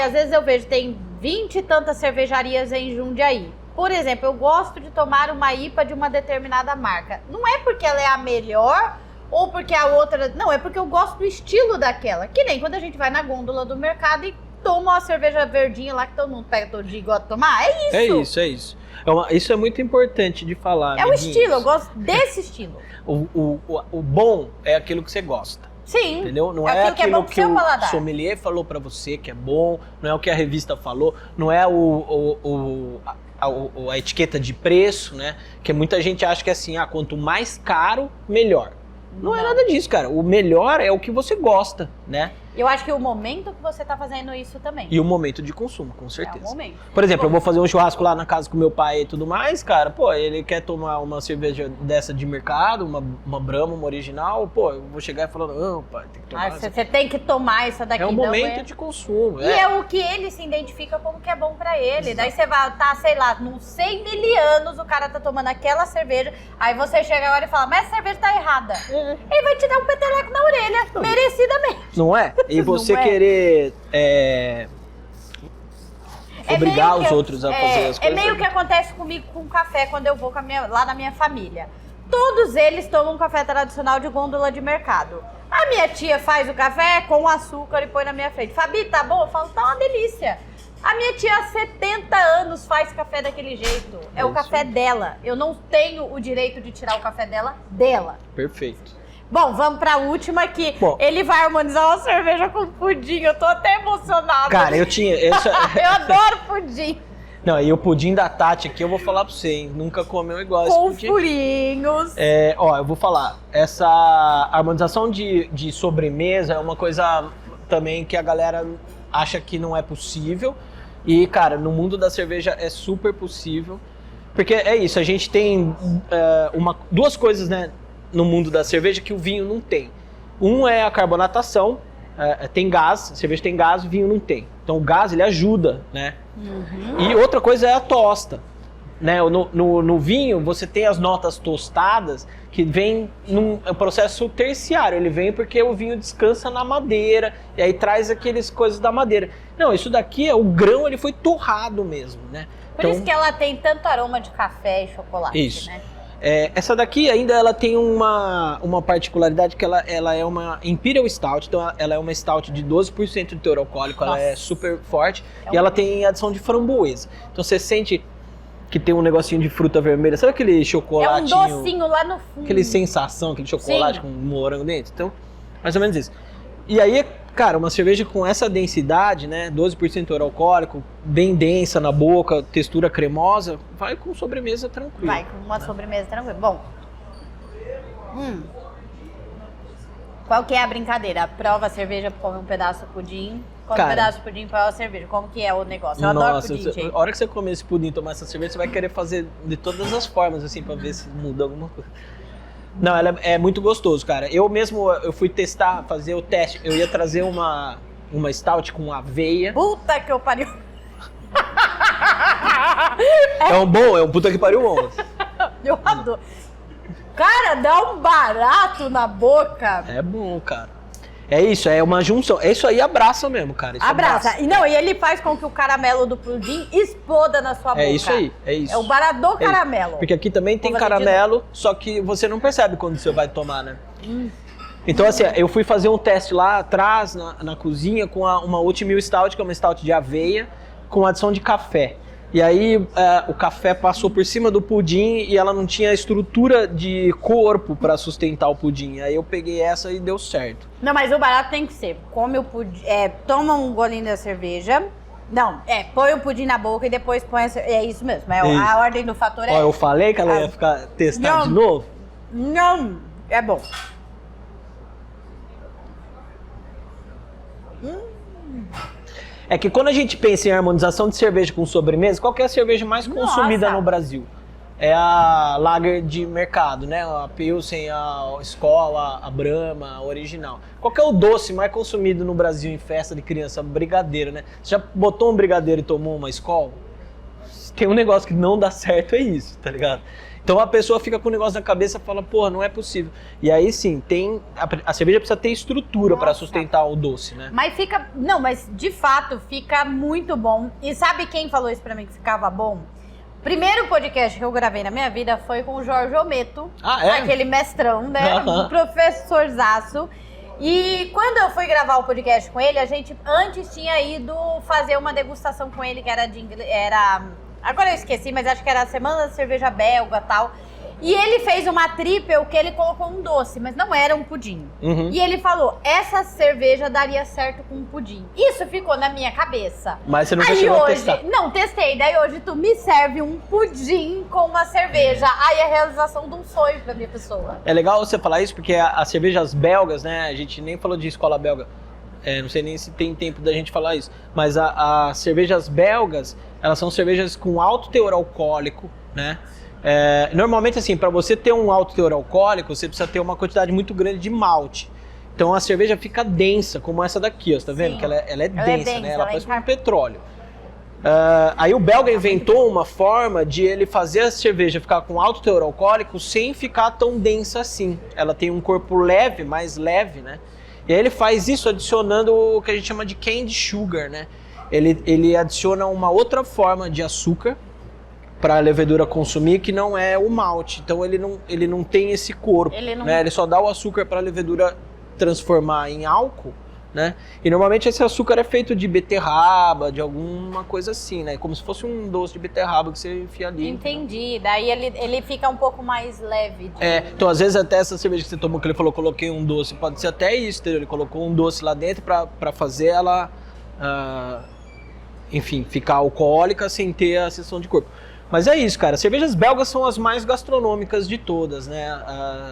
[SPEAKER 1] às vezes eu vejo, tem 20 e tantas cervejarias em Jundiaí. Por exemplo, eu gosto de tomar uma IPA de uma determinada marca. Não é porque ela é a melhor ou porque a outra... Não, é porque eu gosto do estilo daquela. Que nem quando a gente vai na gôndola do mercado e toma uma cerveja verdinha lá que todo mundo pega todo dia e gosta de tomar. É isso.
[SPEAKER 2] É isso. Isso é muito importante de falar.
[SPEAKER 1] É o estilo, eu gosto desse estilo.
[SPEAKER 2] O bom é aquilo que você gosta.
[SPEAKER 1] Sim.
[SPEAKER 2] Entendeu? Não
[SPEAKER 1] é
[SPEAKER 2] é
[SPEAKER 1] aquilo que é bom pro
[SPEAKER 2] que
[SPEAKER 1] seu
[SPEAKER 2] o
[SPEAKER 1] paladar.
[SPEAKER 2] sommelier falou pra você que é bom, não é o que a revista falou, não é a etiqueta de preço, né? Que muita gente acha que é assim, quanto mais caro, melhor. Não é nada disso, cara. O melhor é o que você gosta, né?
[SPEAKER 1] Eu acho que o momento que você tá fazendo isso também.
[SPEAKER 2] E o momento de consumo, com certeza.
[SPEAKER 1] É o momento.
[SPEAKER 2] Por exemplo, eu vou fazer um churrasco lá na casa com meu pai e tudo mais, cara, pô, ele quer tomar uma cerveja dessa de mercado, uma Brahma, uma original, pô, eu vou chegar e falar, não, pai, tem que tomar essa.
[SPEAKER 1] Você tem que tomar essa daqui.
[SPEAKER 2] É o momento de consumo.
[SPEAKER 1] E é o que ele se identifica como que é bom pra ele. Exato. Daí você vai, sei lá, nos 100 mil anos o cara tá tomando aquela cerveja, aí você chega agora e fala, mas essa cerveja tá errada. Ele vai te dar um peteleco na orelha, merecidamente.
[SPEAKER 2] Não é? E você querer obrigar os outros a fazer as coisas.
[SPEAKER 1] É meio que acontece comigo com café quando eu vou lá na minha família. Todos eles tomam um café tradicional de gôndola de mercado. A minha tia faz o café com açúcar e põe na minha frente. Fabi, tá bom? Eu falo, tá uma delícia. A minha tia há 70 anos faz café daquele jeito. É o café dela. Eu não tenho o direito de tirar o café dela.
[SPEAKER 2] Perfeito.
[SPEAKER 1] Bom, vamos pra última que ele vai harmonizar uma cerveja com pudim. Eu tô até emocionada.
[SPEAKER 2] Cara, eu tinha...
[SPEAKER 1] eu adoro pudim.
[SPEAKER 2] Não, e o pudim da Tati aqui, eu vou falar pra você, hein? Nunca comeu igual esse pudim.
[SPEAKER 1] Com furinhos.
[SPEAKER 2] Eu vou falar. Essa harmonização de sobremesa é uma coisa também que a galera acha que não é possível. E, cara, no mundo da cerveja é super possível. Porque é isso, a gente tem duas coisas, né? No mundo da cerveja que o vinho não tem. Um é a carbonatação, tem gás, a cerveja tem gás, o vinho não tem. Então o gás ele ajuda, né? Uhum. E outra coisa é a tosta. Né? No vinho você tem as notas tostadas que vem num processo terciário, ele vem porque o vinho descansa na madeira e aí traz aquelas coisas da madeira. Não, isso daqui, o grão ele foi torrado mesmo, né?
[SPEAKER 1] Por isso que ela tem tanto aroma de café e chocolate,
[SPEAKER 2] isso.
[SPEAKER 1] Né?
[SPEAKER 2] Essa daqui ainda ela tem uma particularidade que ela é uma Imperial Stout, então ela é uma Stout de 12% de teor alcoólico, ela é super forte e ela tem adição de framboesa. Então você sente que tem um negocinho de fruta vermelha, sabe aquele chocolatinho?
[SPEAKER 1] É um docinho lá no fundo.
[SPEAKER 2] Aquele sensação, aquele chocolate com morango dentro, então mais ou menos isso. E aí, cara, uma cerveja com essa densidade, né, 12% de teor alcoólico, bem densa na boca, textura cremosa, vai com sobremesa tranquilo.
[SPEAKER 1] Vai com uma sobremesa tranquila. Bom, qual que é a brincadeira? Prova a cerveja, come um pedaço de pudim, come um pedaço de pudim, prova a cerveja. Como que é o negócio? Eu adoro pudim, gente.
[SPEAKER 2] A hora que você comer esse pudim e tomar essa cerveja, você vai querer fazer de todas as formas, assim, pra ver se muda alguma coisa. Não, ela é muito gostoso, cara. Eu fui testar, fazer o teste. Eu ia trazer uma stout com aveia.
[SPEAKER 1] Puta que eu pariu.
[SPEAKER 2] É um puta que pariu bom.
[SPEAKER 1] Eu adoro. Cara, dá um barato na boca.
[SPEAKER 2] É bom, cara. É isso, é uma junção. É isso aí, abraça mesmo, cara. Isso
[SPEAKER 1] abraça. E ele faz com que o caramelo do pudim exploda na sua boca.
[SPEAKER 2] É isso aí, é isso.
[SPEAKER 1] É o barato do caramelo.
[SPEAKER 2] Porque aqui também tem caramelo, só que você não percebe quando você vai tomar, né? Então, assim, eu fui fazer um teste lá atrás, na cozinha, com uma Oatmeal Stout, que é uma stout de aveia, com adição de café. E aí o café passou por cima do pudim e ela não tinha estrutura de corpo para sustentar o pudim. Aí eu peguei essa e deu certo.
[SPEAKER 1] Não, mas o barato tem que ser, come o pudim, toma um golinho da cerveja, põe o pudim na boca e depois põe é isso mesmo, a ordem do fator
[SPEAKER 2] eu falei que ela ia ficar testar de novo?
[SPEAKER 1] Não, é bom.
[SPEAKER 2] É que quando a gente pensa em harmonização de cerveja com sobremesa, qual que é a cerveja mais consumida no Brasil? É a Lager de mercado, né? A Pilsen, a Skol, a Brahma, a original. Qual que é o doce mais consumido no Brasil em festa de criança? Brigadeiro, né? Você já botou um brigadeiro e tomou uma Skol? Tem um negócio que não dá certo, é isso, tá ligado? Então a pessoa fica com o negócio na cabeça e fala, porra, não é possível. E aí sim, a cerveja precisa ter estrutura para sustentar o doce, né?
[SPEAKER 1] Mas de fato fica muito bom. E sabe quem falou isso pra mim que ficava bom? Primeiro podcast que eu gravei na minha vida foi com o Jorge Ometo.
[SPEAKER 2] Ah, é?
[SPEAKER 1] Aquele mestrão, né? Um professorzaço. E quando eu fui gravar o podcast com ele, a gente antes tinha ido fazer uma degustação com ele, que era agora eu esqueci, mas acho que era a Semana da Cerveja Belga e tal. E ele fez uma triple que ele colocou um doce, mas não era um pudim.
[SPEAKER 2] Uhum.
[SPEAKER 1] E ele falou, essa cerveja daria certo com um pudim. Isso ficou na minha cabeça.
[SPEAKER 2] Mas você nunca
[SPEAKER 1] Aí
[SPEAKER 2] chegou a
[SPEAKER 1] hoje,
[SPEAKER 2] testar.
[SPEAKER 1] não, testei. Daí hoje tu me serve um pudim com uma cerveja. Aí é a realização de um sonho pra minha pessoa.
[SPEAKER 2] É legal você falar isso, porque as cervejas belgas, né? A gente nem falou de escola belga. Não sei nem se tem tempo da gente falar isso. Mas as cervejas belgas, elas são cervejas com alto teor alcoólico, né? Normalmente, assim, para você ter um alto teor alcoólico, você precisa ter uma quantidade muito grande de malte. Então a cerveja fica densa, como essa daqui, ó, você tá vendo?
[SPEAKER 1] Sim.
[SPEAKER 2] Que ela é densa, né? Ela parece um
[SPEAKER 1] encarna.
[SPEAKER 2] petróleo. Aí o belga inventou uma forma de ele fazer a cerveja ficar com alto teor alcoólico sem ficar tão densa assim. Ela tem um corpo leve, mais leve, né? E aí ele faz isso adicionando o que a gente chama de candy sugar, né? Ele adiciona uma outra forma de açúcar para a levedura consumir, que não é o malte. Então ele não tem esse corpo, né? Ele só dá o açúcar para a levedura transformar em álcool, né? E normalmente esse açúcar é feito de beterraba, de alguma coisa assim, né? Como se fosse um doce de beterraba que você enfia ali.
[SPEAKER 1] Entendi. Daí ele fica um pouco mais leve.
[SPEAKER 2] Então às vezes até essa cerveja que você tomou, que ele falou, coloquei um doce, pode ser até isso, entendeu? Ele colocou um doce lá dentro para fazer ela, enfim, ficar alcoólica sem ter a sensação de corpo. Mas é isso, cara. As cervejas belgas são as mais gastronômicas de todas, né?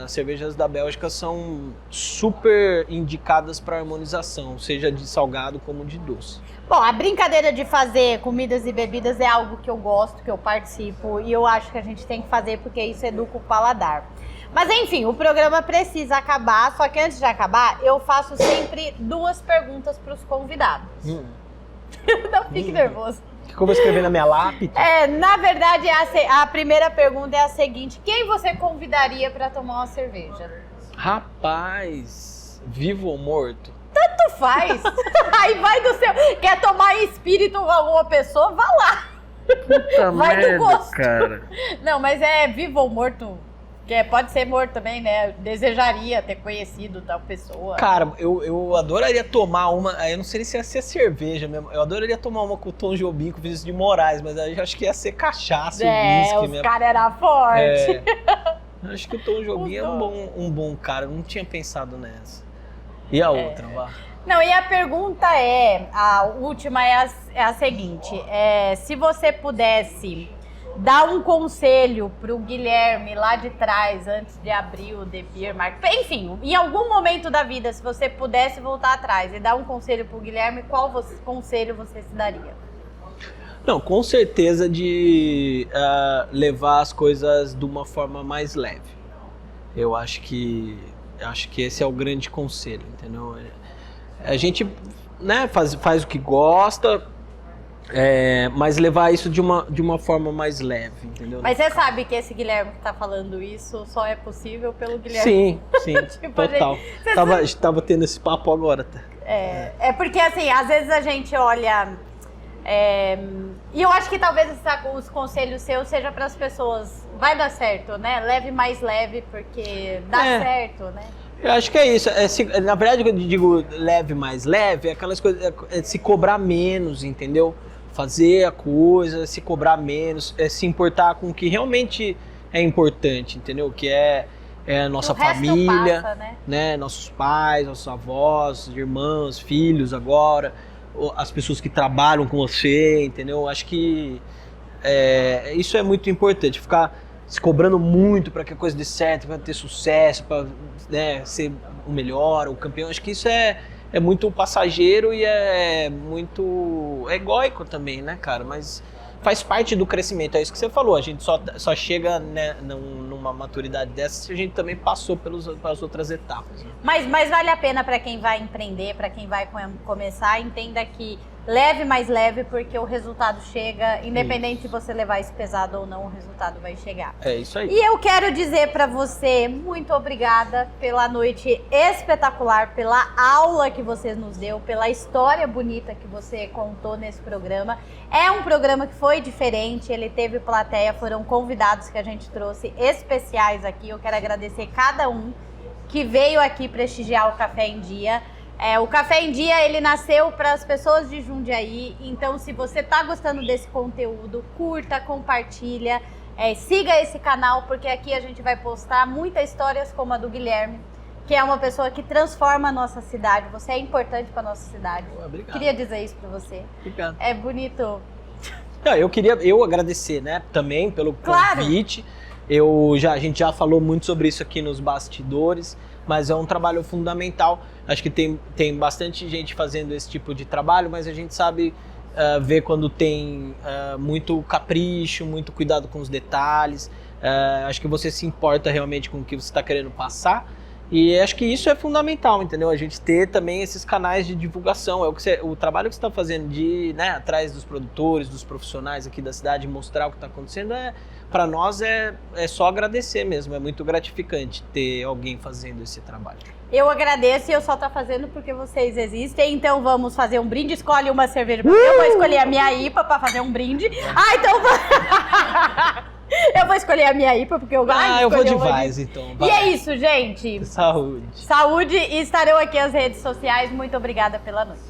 [SPEAKER 2] As cervejas da Bélgica são super indicadas para harmonização, seja de salgado como de doce.
[SPEAKER 1] Bom, a brincadeira de fazer comidas e bebidas é algo que eu gosto, que eu participo, e eu acho que a gente tem que fazer porque isso educa o paladar. Mas enfim, o programa precisa acabar, só que antes de acabar, eu faço sempre 2 perguntas para os convidados. Não fique nervoso.
[SPEAKER 2] O que eu vou escrever na minha lápide?
[SPEAKER 1] Na verdade, a primeira pergunta é a seguinte: quem você convidaria para tomar uma cerveja?
[SPEAKER 2] Rapaz, vivo ou morto?
[SPEAKER 1] Tanto faz. Aí vai do seu... Quer tomar espírito com alguma pessoa? Vá lá.
[SPEAKER 2] Puta
[SPEAKER 1] Vai do
[SPEAKER 2] merda,
[SPEAKER 1] gosto.
[SPEAKER 2] cara.
[SPEAKER 1] Não, mas é vivo ou morto. Pode ser morto também, né? Desejaria ter conhecido tal pessoa.
[SPEAKER 2] Cara, eu adoraria tomar uma... Eu não sei se ia ser cerveja mesmo. Eu adoraria tomar uma com o Tom Jobim, com o Vinícius de Moraes, mas aí eu acho que ia ser cachaça, whisky
[SPEAKER 1] os
[SPEAKER 2] mesmo.
[SPEAKER 1] caras eram fortes.
[SPEAKER 2] Acho que o Tom Jobim é um bom cara. Eu não tinha pensado nessa. E a outra, vá?
[SPEAKER 1] Não, e a pergunta a última é a seguinte: se você pudesse dar um conselho pro Guilherme lá de trás, antes de abrir o The Beer Market, enfim, em algum momento da vida, se você pudesse voltar atrás e dar um conselho pro Guilherme, qual conselho você se daria?
[SPEAKER 2] Não, com certeza de levar as coisas de uma forma mais leve. Eu acho que esse é o grande conselho, entendeu? A gente, né, faz o que gosta, mas levar isso de uma forma mais leve, entendeu?
[SPEAKER 1] Mas você sabe que esse Guilherme que tá falando isso só é possível pelo Guilherme.
[SPEAKER 2] Sim,
[SPEAKER 1] Tipo,
[SPEAKER 2] total. Tava tendo esse papo agora.
[SPEAKER 1] É porque, assim, às vezes a gente olha... e eu acho que talvez os conselhos seus sejam para as pessoas. Vai dar certo, né? Leve mais leve, porque dá certo, né?
[SPEAKER 2] Eu acho que é isso. Na verdade, quando eu digo leve mais leve, é aquelas coisas, se cobrar menos, entendeu? Fazer a coisa, se cobrar menos, se importar com o que realmente é importante, entendeu? Que é a nossa família,
[SPEAKER 1] passa,
[SPEAKER 2] né? Nossos pais, nossos avós, irmãos, filhos agora, as pessoas que trabalham com você, entendeu? Acho que isso é muito importante, ficar se cobrando muito para que a coisa dê certo, para ter sucesso, para, né, ser o melhor, o campeão. Acho que isso é muito passageiro e é muito egóico também, né, cara? Mas faz parte do crescimento, é isso que você falou. A gente só chega, né, numa maturidade dessa se a gente também passou pelas outras etapas. Né?
[SPEAKER 1] Mas vale a pena para quem vai empreender, para quem vai começar, entenda que leve mais leve, porque o resultado chega, independente de você levar isso pesado ou não, o resultado vai chegar.
[SPEAKER 2] É isso aí.
[SPEAKER 1] E eu quero dizer pra você, muito obrigada pela noite espetacular, pela aula que você nos deu, pela história bonita que você contou nesse programa. É um programa que foi diferente, ele teve plateia, foram convidados que a gente trouxe especiais aqui. Eu quero agradecer cada um que veio aqui prestigiar o Café em Dia. O Café em Dia, ele nasceu para as pessoas de Jundiaí, então se você tá gostando desse conteúdo, curta, compartilha, siga esse canal, porque aqui a gente vai postar muitas histórias como a do Guilherme, que é uma pessoa que transforma a nossa cidade. Você é importante para nossa cidade.
[SPEAKER 2] Obrigado.
[SPEAKER 1] Queria dizer isso para você.
[SPEAKER 2] Obrigado.
[SPEAKER 1] É bonito.
[SPEAKER 2] Eu queria agradecer, né, também pelo
[SPEAKER 1] Claro.
[SPEAKER 2] convite. A gente já falou muito sobre isso aqui nos bastidores, mas é um trabalho fundamental. Acho que tem bastante gente fazendo esse tipo de trabalho, mas a gente sabe ver quando tem muito capricho, muito cuidado com os detalhes. Acho que você se importa realmente com o que você está querendo passar. E acho que isso é fundamental, entendeu? A gente ter também esses canais de divulgação. O trabalho que você está fazendo de, né, atrás dos produtores, dos profissionais aqui da cidade, mostrar o que está acontecendo, para nós é só agradecer mesmo. É muito gratificante ter alguém fazendo esse trabalho.
[SPEAKER 1] Eu agradeço e eu só tô fazendo porque vocês existem, então vamos fazer um brinde. Escolhe uma cerveja pra mim. Eu vou escolher a minha IPA pra fazer um brinde. Então eu vou escolher a minha IPA porque eu gosto de
[SPEAKER 2] eu vou de
[SPEAKER 1] escolher uma
[SPEAKER 2] Weiss, então.
[SPEAKER 1] E
[SPEAKER 2] vai.
[SPEAKER 1] é isso, gente.
[SPEAKER 2] Saúde.
[SPEAKER 1] Saúde, e estarão aqui as redes sociais. Muito obrigada pela noite.